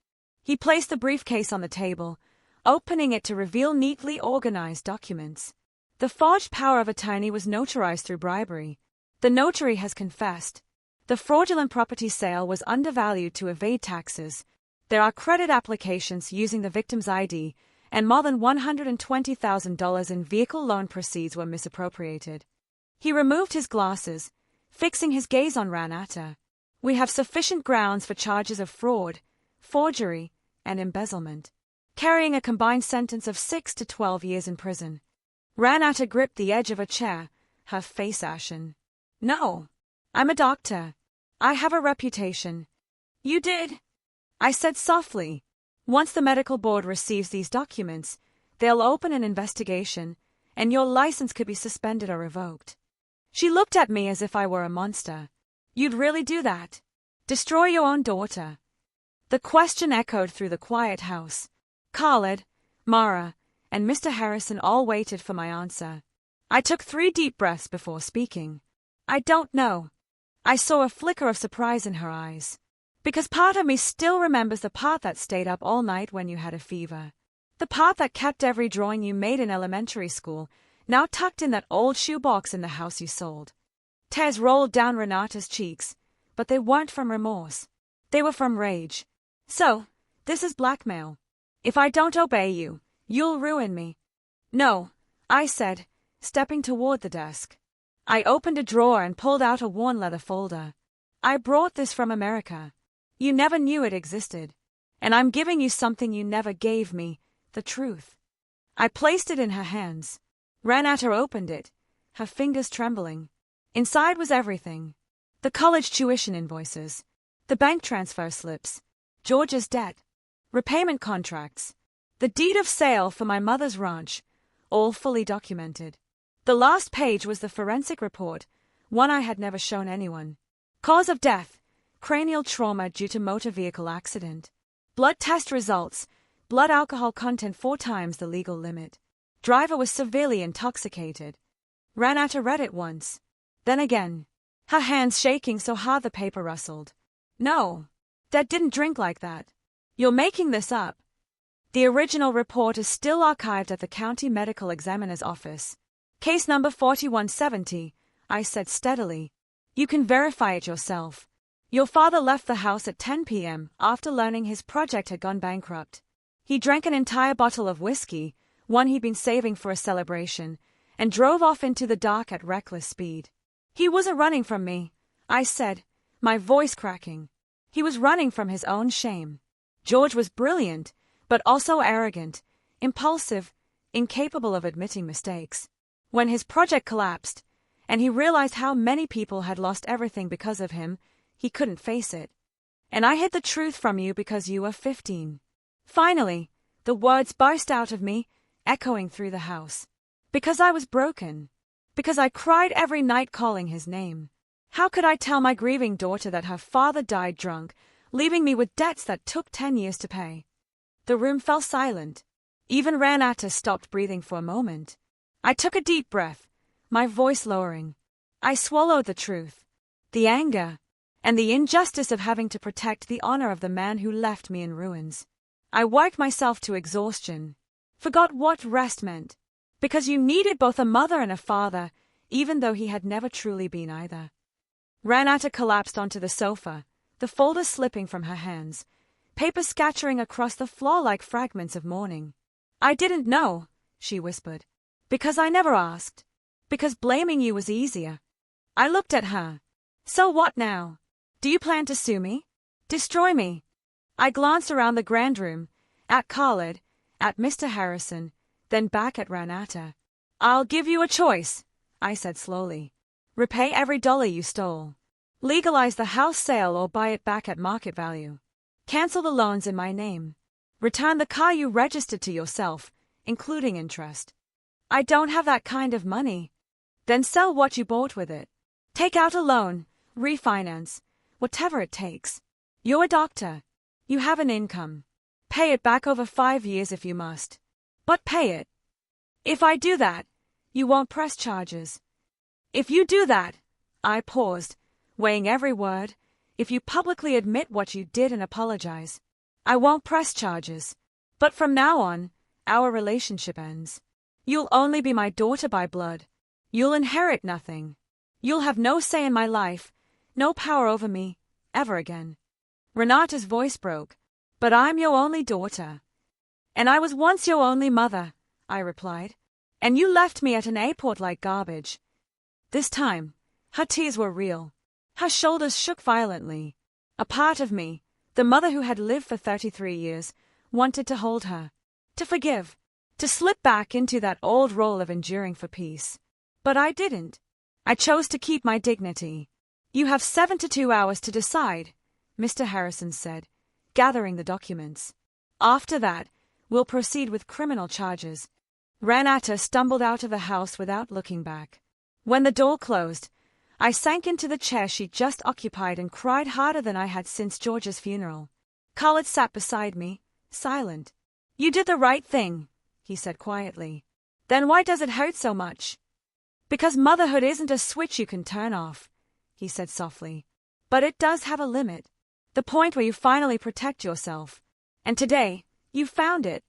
He placed the briefcase on the table, opening it to reveal neatly organized documents. The forged power of attorney was notarized through bribery. The notary has confessed. The fraudulent property sale was undervalued to evade taxes. There are credit applications using the victim's ID, and more than $120,000 in vehicle loan proceeds were misappropriated. He removed his glasses, fixing his gaze on Ranata. We have sufficient grounds for charges of fraud, forgery, and embezzlement, carrying a combined sentence of 6 to 12 years in prison. Ranata gripped the edge of a chair, her face ashen. No, I'm a doctor. I have a reputation. You did? I said softly. Once the medical board receives these documents, they'll open an investigation, and your license could be suspended or revoked. She looked at me as if I were a monster. You'd really do that? Destroy your own daughter? The question echoed through the quiet house. Khaled, Mara, and Mr. Harrison all waited for my answer. I took 3 deep breaths before speaking. I don't know. I saw a flicker of surprise in her eyes. Because part of me still remembers the part that stayed up all night when you had a fever. The part that kept every drawing you made in elementary school, now tucked in that old shoebox in the house you sold. Tears rolled down Renata's cheeks, but they weren't from remorse. They were from rage. So, this is blackmail. If I don't obey you, you'll ruin me. No, I said, stepping toward the desk. I opened a drawer and pulled out a worn leather folder. I brought this from America. You never knew it existed. And I'm giving you something you never gave me, the truth. I placed it in her hands. Ranata opened it, her fingers trembling. Inside was everything. The college tuition invoices, the bank transfer slips, George's debt, repayment contracts, the deed of sale for my mother's ranch, all fully documented. The last page was the forensic report, one I had never shown anyone. Cause of death, cranial trauma due to motor vehicle accident. Blood test results, blood alcohol content 4 times the legal limit. Driver was severely intoxicated. Ranata read it once, then again, her hands shaking so hard the paper rustled. No, Dad didn't drink like that. You're making this up. The original report is still archived at the county medical examiner's office. Case number 4170, I said steadily. You can verify it yourself. Your father left the house at 10 p.m. after learning his project had gone bankrupt. He drank an entire bottle of whiskey, one he'd been saving for a celebration, and drove off into the dark at reckless speed. He wasn't running from me, I said, my voice cracking. He was running from his own shame. George was brilliant, but also arrogant, impulsive, incapable of admitting mistakes. When his project collapsed, and he realized how many people had lost everything because of him, he couldn't face it. And I hid the truth from you because you were 15. Finally, the words burst out of me, echoing through the house. Because I was broken. Because I cried every night calling his name. How could I tell my grieving daughter that her father died drunk, leaving me with debts that took 10 years to pay? The room fell silent. Even Ranata stopped breathing for a moment. I took a deep breath, my voice lowering. I swallowed the truth, the anger, and the injustice of having to protect the honor of the man who left me in ruins. I worked myself to exhaustion, forgot what rest meant, because you needed both a mother and a father, even though he had never truly been either. Ranata collapsed onto the sofa, the folder slipping from her hands, paper scattering across the floor like fragments of mourning. I didn't know, she whispered, because I never asked, because blaming you was easier. I looked at her. So what now? Do you plan to sue me? Destroy me? I glanced around the grand room, at Khaled, at Mr. Harrison, then back at Renata. I'll give you a choice, I said slowly. Repay every dollar you stole. Legalize the house sale or buy it back at market value. Cancel the loans in my name. Return the car you registered to yourself, including interest. I don't have that kind of money. Then sell what you bought with it. Take out a loan, refinance, whatever it takes. You're a doctor. You have an income. Pay it back over 5 years if you must. But pay it. If I do that, you won't press charges. If you do that, I paused, weighing every word, if you publicly admit what you did and apologize, I won't press charges. But from now on, our relationship ends. You'll only be my daughter by blood. You'll inherit nothing. You'll have no say in my life, no power over me, ever again. Renata's voice broke. But I'm your only daughter. And I was once your only mother, I replied. And you left me at an airport like garbage. This time, her tears were real. Her shoulders shook violently. A part of me, the mother who had lived for 33 years, wanted to hold her, to forgive, to slip back into that old role of enduring for peace. But I didn't. I chose to keep my dignity. You have 72 hours to decide, Mr. Harrison said, gathering the documents. After that, we'll proceed with criminal charges. Renata stumbled out of the house without looking back. When the door closed, I sank into the chair she'd just occupied and cried harder than I had since George's funeral. Khaled sat beside me, silent. You did the right thing, he said quietly. Then why does it hurt so much? Because motherhood isn't a switch you can turn off, he said softly. But it does have a limit. The point where you finally protect yourself. And today, you found it.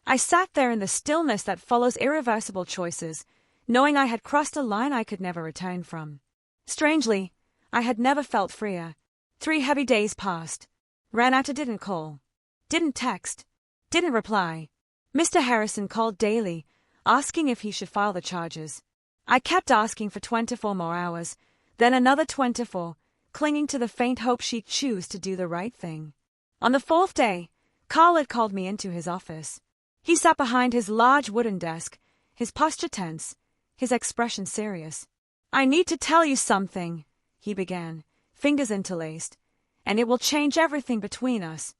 I sat there in the stillness that follows irreversible choices, knowing I had crossed a line I could never return from. Strangely, I had never felt freer. 3 heavy days passed. Renata didn't call, didn't text, didn't reply. Mr. Harrison called daily, asking if he should file the charges. I kept asking for 24 more hours, then another 24, clinging to the faint hope she'd choose to do the right thing. On the 4th day, Khaled called me into his office. He sat behind his large wooden desk, his posture tense, his expression serious. I need to tell you something, he began, fingers interlaced, and it will change everything between us.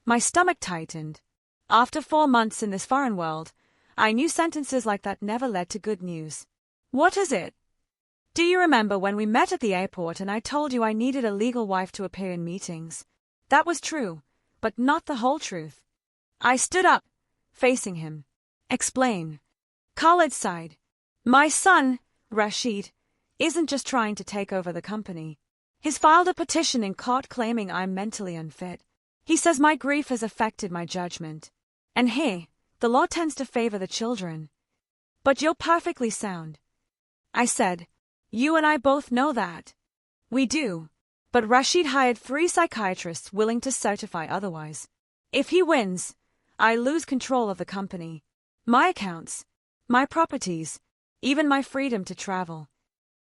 My stomach tightened. After 4 months in this foreign world, I knew sentences like that never led to good news. What is it? Do you remember when we met at the airport and I told you I needed a legal wife to appear in meetings? That was true, but not the whole truth. I stood up, facing him. Explain. Khaled sighed. My son, Rashid, isn't just trying to take over the company. He's filed a petition in court claiming I'm mentally unfit. He says my grief has affected my judgment. And here, the law tends to favor the children. But you're perfectly sound. I said, you and I both know that. We do. But Rashid hired 3 psychiatrists willing to certify otherwise. If he wins, I lose control of the company. My accounts, my properties, even my freedom to travel.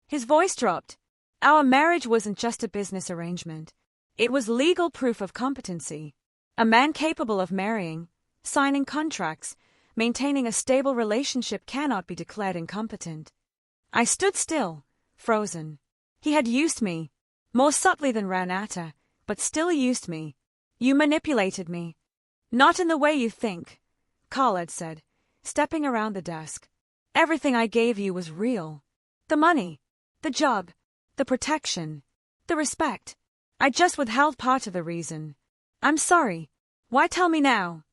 His voice dropped. Our marriage wasn't just a business arrangement. It was legal proof of competency. A man capable of marrying, signing contracts, maintaining a stable relationship cannot be declared incompetent. I stood still, frozen. He had used me, more subtly than Renata, but still used me. You manipulated me. Not in the way you think, Khaled said, stepping around the desk. Everything I gave you was real. The money, the job, the protection, the respect. I just withheld part of the reason. I'm sorry. Why tell me now?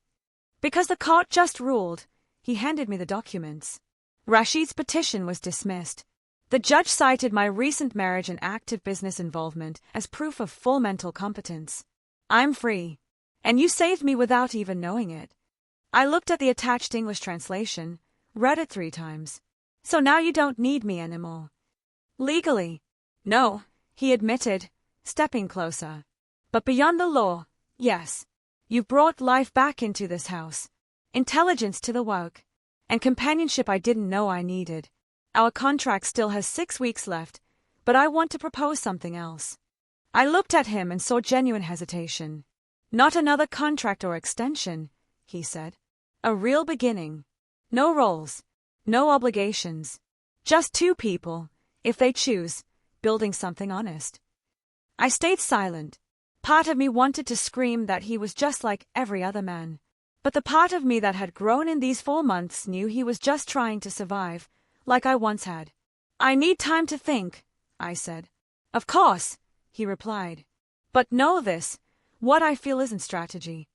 Because the court just ruled. He handed me the documents. Rashid's petition was dismissed. The judge cited my recent marriage and active business involvement as proof of full mental competence. I'm free. And you saved me without even knowing it. I looked at the attached English translation, read it 3 times. So now you don't need me anymore. Legally. No, he admitted, stepping closer. But beyond the law, yes. You've brought life back into this house. Intelligence to the work. And companionship I didn't know I needed. Our contract still has 6 weeks left, but I want to propose something else. I looked at him and saw genuine hesitation. Not another contract or extension, he said. A real beginning. No roles. No obligations. Just two people, if they choose, building something honest. I stayed silent. Part of me wanted to scream that he was just like every other man. But the part of me that had grown in these 4 months knew he was just trying to survive, like I once had. I need time to think, I said. Of course, he replied. But know this, what I feel isn't strategy.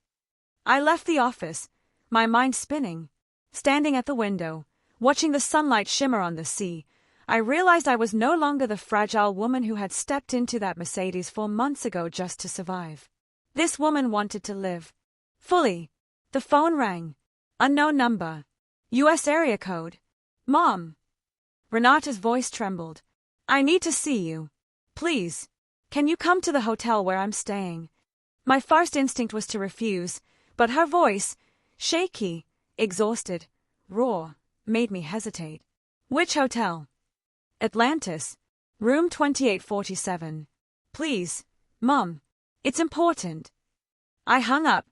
I left the office, my mind spinning. Standing at the window, watching the sunlight shimmer on the sea, I realized I was no longer the fragile woman who had stepped into that Mercedes 4 months ago just to survive. This woman wanted to live. Fully. The phone rang. Unknown number. U.S. area code. Mom. Renata's voice trembled. I need to see you. Please. Can you come to the hotel where I'm staying? My first instinct was to refuse, but her voice, shaky, exhausted, raw, made me hesitate. Which hotel? Atlantis. Room 2847. Please, Mom. It's important. I hung up,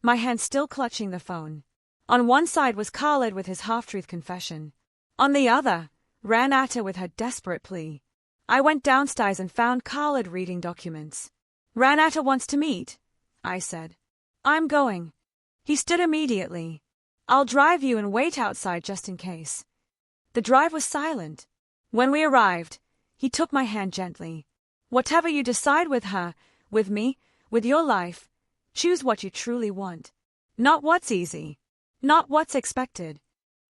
my hand still clutching the phone. On one side was Khalid with his half-truth confession. On the other, Renata with her desperate plea. I went downstairs and found Khalid reading documents. Renata wants to meet, I said. I'm going. He stood immediately. I'll drive you and wait outside just in case. The drive was silent. When we arrived, he took my hand gently. Whatever you decide with her, with me, with your life, choose what you truly want. Not what's easy. Not what's expected.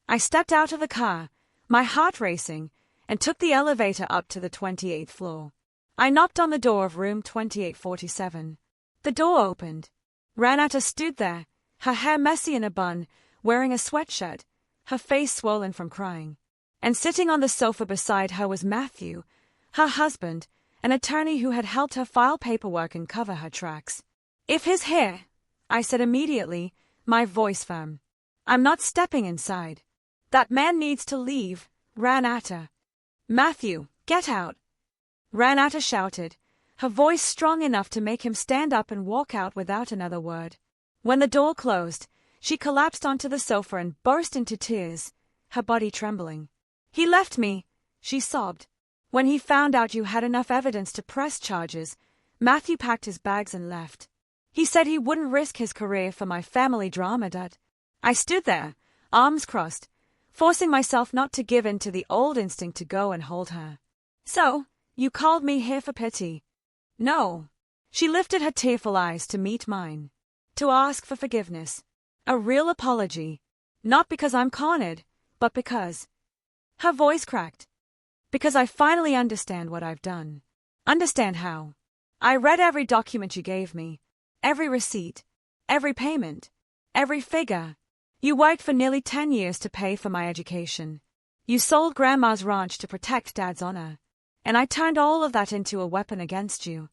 I stepped out of the car, my heart racing, and took the elevator up to the 28th floor. I knocked on the door of room 2847. The door opened. Renata stood there, her hair messy in a bun, wearing a sweatshirt, her face swollen from crying. And sitting on the sofa beside her was Matthew, her husband, an attorney who had helped her file paperwork and cover her tracks. If he's here, I said immediately, my voice firm. I'm not stepping inside. That man needs to leave, Renata. Matthew, get out. Renata shouted, her voice strong enough to make him stand up and walk out without another word. When the door closed, she collapsed onto the sofa and burst into tears, her body trembling. He left me, she sobbed. When he found out you had enough evidence to press charges, Matthew packed his bags and left. He said he wouldn't risk his career for my family drama, Dad. I stood there, arms crossed, forcing myself not to give in to the old instinct to go and hold her. So, you called me here for pity? No. She lifted her tearful eyes to meet mine. To ask for forgiveness. A real apology. Not because I'm cornered, but because... Her voice cracked. Because I finally understand what I've done. Understand how. I read every document you gave me. Every receipt. Every payment. Every figure. You worked for nearly 10 years to pay for my education. You sold Grandma's ranch to protect Dad's honor. And I turned all of that into a weapon against you.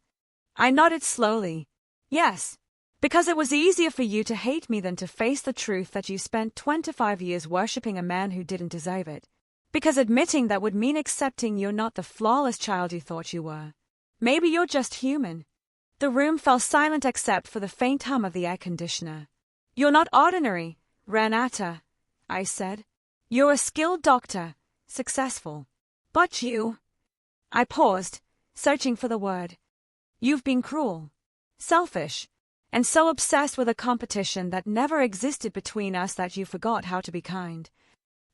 I nodded slowly. Yes. Because it was easier for you to hate me than to face the truth that you spent 25 years worshipping a man who didn't deserve it. Because admitting that would mean accepting you're not the flawless child you thought you were. Maybe you're just human. The room fell silent except for the faint hum of the air conditioner. You're not ordinary, Renata, I said. You're a skilled doctor, successful. But you... I paused, searching for the word. You've been cruel, selfish, and so obsessed with a competition that never existed between us that you forgot how to be kind.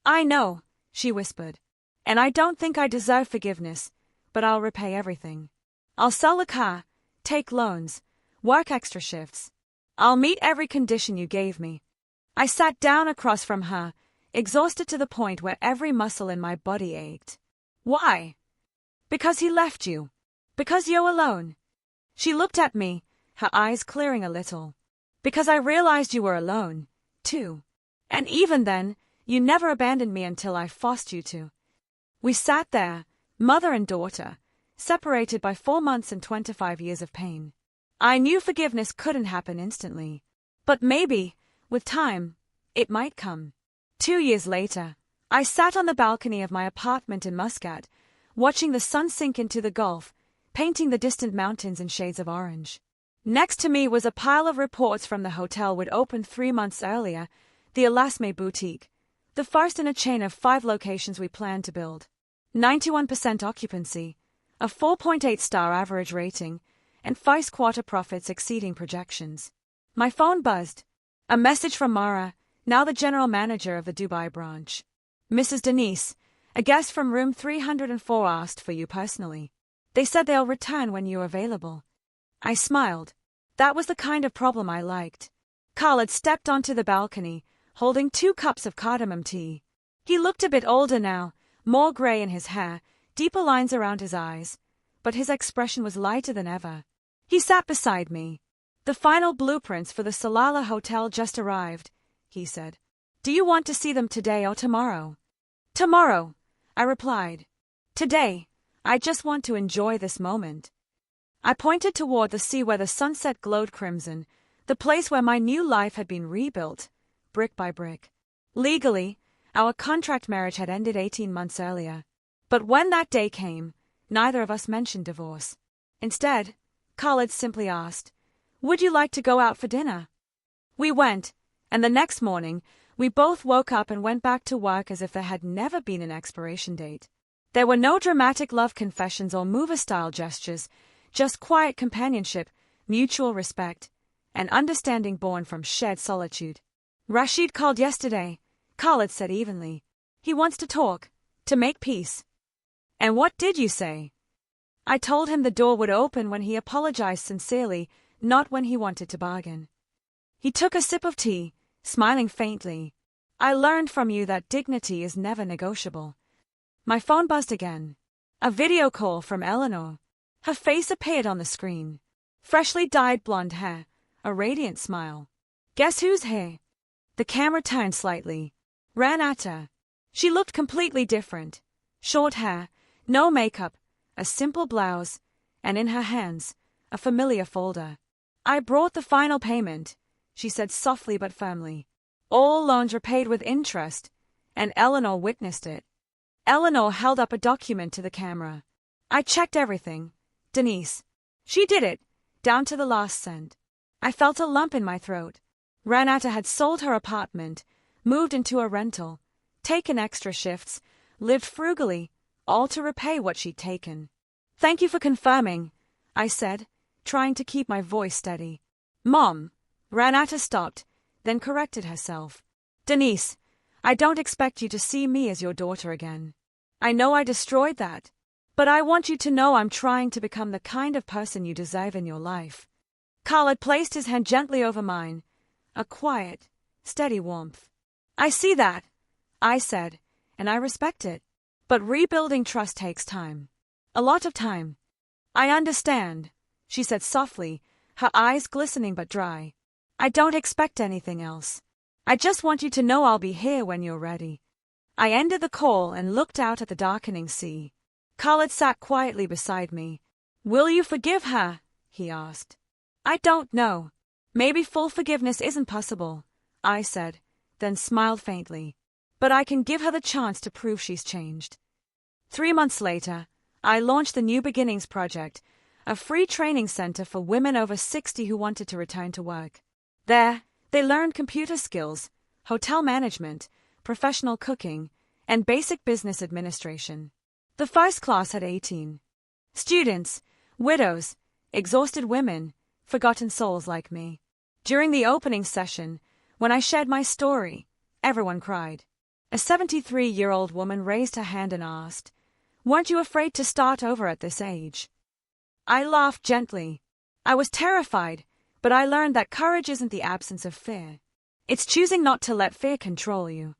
I know, she whispered, and I don't think I deserve forgiveness, but I'll repay everything. I'll sell a car, take loans, work extra shifts. I'll meet every condition you gave me. I sat down across from her, exhausted to the point where every muscle in my body ached. Why? Because he left you. Because you're alone. She looked at me, her eyes clearing a little. Because I realized you were alone, too. And even then, you never abandoned me until I forced you to. We sat there, mother and daughter, separated by 4 months and 25 years of pain. I knew forgiveness couldn't happen instantly. But maybe, with time, it might come. 2 years later, I sat on the balcony of my apartment in Muscat, watching the sun sink into the Gulf, painting the distant mountains in shades of orange. Next to me was a pile of reports from the hotel we'd opened 3 months earlier, the Elasme Boutique. The first in a chain of 5 locations we plan to build. 91% occupancy, a 4.8-star average rating, and first quarter profits exceeding projections. My phone buzzed. A message from Mara, now the general manager of the Dubai branch. Mrs. Denise, a guest from room 304 asked for you personally. They said they'll return when you're available. I smiled. That was the kind of problem I liked. Khalid stepped onto the balcony, holding 2 cups of cardamom tea. He looked a bit older now, more grey in his hair, deeper lines around his eyes, but his expression was lighter than ever. He sat beside me. The final blueprints for the Salala Hotel just arrived, he said. Do you want to see them today or tomorrow? Tomorrow, I replied. Today, I just want to enjoy this moment. I pointed toward the sea where the sunset glowed crimson, the place where my new life had been rebuilt, brick by brick. Legally, our contract marriage had ended 18 months earlier. But when that day came, neither of us mentioned divorce. Instead, Khalid simply asked, would you like to go out for dinner? We went, and the next morning, we both woke up and went back to work as if there had never been an expiration date. There were no dramatic love confessions or movie-style gestures, just quiet companionship, mutual respect, and understanding born from shared solitude. Rashid called yesterday, Khalid said evenly. He wants to talk, to make peace. And what did you say? I told him the door would open when he apologized sincerely, not when he wanted to bargain. He took a sip of tea, smiling faintly. I learned from you that dignity is never negotiable. My phone buzzed again. A video call from Eleanor. Her face appeared on the screen. Freshly dyed blonde hair, a radiant smile. Guess who's here? The camera turned slightly. Ran at her. She looked completely different. Short hair, no makeup, a simple blouse, and in her hands, a familiar folder. I brought the final payment, she said softly but firmly. All loans were paid with interest, and Eleanor witnessed it. Eleanor held up a document to the camera. I checked everything. Denise. She did it, down to the last cent. I felt a lump in my throat. Ranata had sold her apartment, moved into a rental, taken extra shifts, lived frugally, all to repay what she'd taken. Thank you for confirming, I said, trying to keep my voice steady. Mom. Ranata stopped, then corrected herself. Denise, I don't expect you to see me as your daughter again. I know I destroyed that, but I want you to know I'm trying to become the kind of person you deserve in your life. Khalid placed his hand gently over mine, a quiet, steady warmth. I see that, I said, and I respect it. But rebuilding trust takes time. A lot of time. I understand, she said softly, her eyes glistening but dry. I don't expect anything else. I just want you to know I'll be here when you're ready. I ended the call and looked out at the darkening sea. Khalid sat quietly beside me. Will you forgive her? He asked. I don't know. Maybe full forgiveness isn't possible, I said, then smiled faintly. But I can give her the chance to prove she's changed. 3 months later, I launched the New Beginnings Project, a free training center for women over 60 who wanted to return to work. There, they learned computer skills, hotel management, professional cooking, and basic business administration. The first class had 18 students, widows, exhausted women, forgotten souls like me. During the opening session, when I shared my story, everyone cried. A 73-year-old woman raised her hand and asked, "Weren't you afraid to start over at this age?" I laughed gently. I was terrified, but I learned that courage isn't the absence of fear. It's choosing not to let fear control you.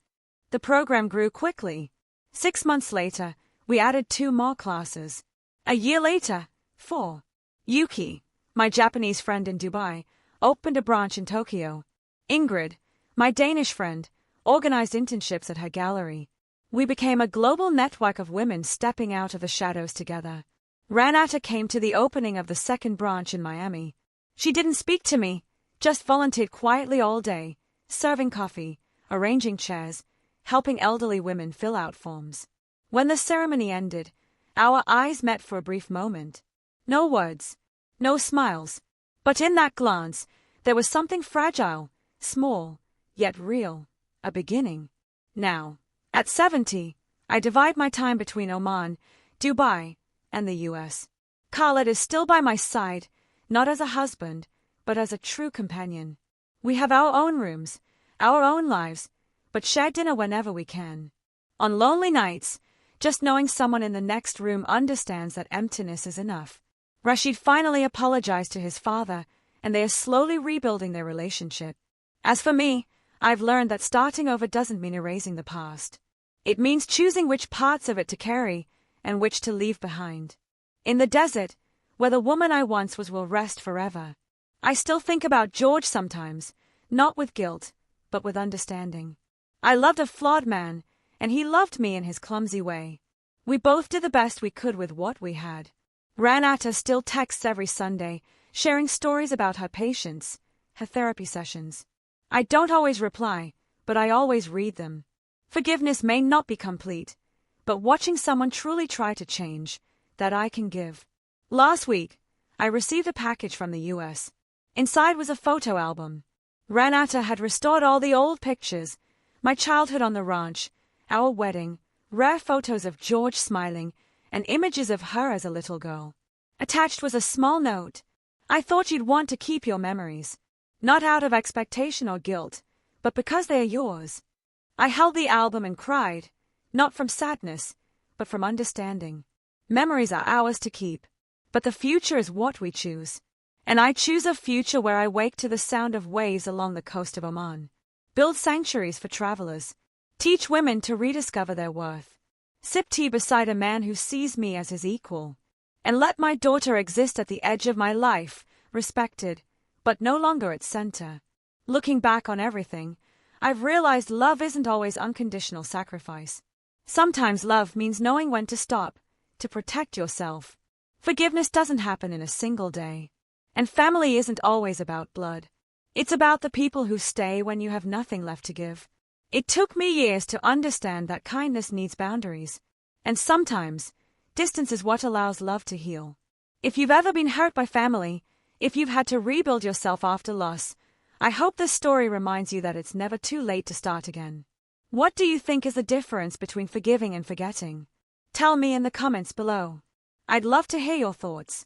The program grew quickly. 6 months later, we added 2 more classes. A year later, 4. Yuki, my Japanese friend in Dubai, opened a branch in Tokyo. Ingrid, my Danish friend, organized internships at her gallery. We became a global network of women stepping out of the shadows together. Ranata came to the opening of the second branch in Miami. She didn't speak to me, just volunteered quietly all day, serving coffee, arranging chairs, helping elderly women fill out forms. When the ceremony ended, our eyes met for a brief moment. No words, no smiles, but in that glance, there was something fragile, small, yet real, a beginning. Now, at 70, I divide my time between Oman, Dubai, and the US. Khaled is still by my side, not as a husband, but as a true companion. We have our own rooms, our own lives, but share dinner whenever we can. On lonely nights, just knowing someone in the next room understands that emptiness is enough. Rashid finally apologized to his father, and they are slowly rebuilding their relationship. As for me, I've learned that starting over doesn't mean erasing the past. It means choosing which parts of it to carry and which to leave behind. In the desert, where the woman I once was will rest forever. I still think about George sometimes, not with guilt, but with understanding. I loved a flawed man, and he loved me in his clumsy way. We both did the best we could with what we had. Ranata still texts every Sunday, sharing stories about her patients, her therapy sessions. I don't always reply, but I always read them. Forgiveness may not be complete, but watching someone truly try to change, that I can give. Last week, I received a package from the US. Inside was a photo album. Ranata had restored all the old pictures, my childhood on the ranch, our wedding, rare photos of George smiling, and images of her as a little girl. Attached was a small note. I thought you'd want to keep your memories. Not out of expectation or guilt, but because they are yours. I held the album and cried, not from sadness, but from understanding. Memories are ours to keep, but the future is what we choose. And I choose a future where I wake to the sound of waves along the coast of Oman. Build sanctuaries for travelers. Teach women to rediscover their worth. Sip tea beside a man who sees me as his equal. And let my daughter exist at the edge of my life, respected, but no longer its center. Looking back on everything, I've realized love isn't always unconditional sacrifice. Sometimes love means knowing when to stop, to protect yourself. Forgiveness doesn't happen in a single day. And family isn't always about blood. It's about the people who stay when you have nothing left to give. It took me years to understand that kindness needs boundaries. And sometimes, distance is what allows love to heal. If you've ever been hurt by family, if you've had to rebuild yourself after loss, I hope this story reminds you that it's never too late to start again. What do you think is the difference between forgiving and forgetting? Tell me in the comments below. I'd love to hear your thoughts.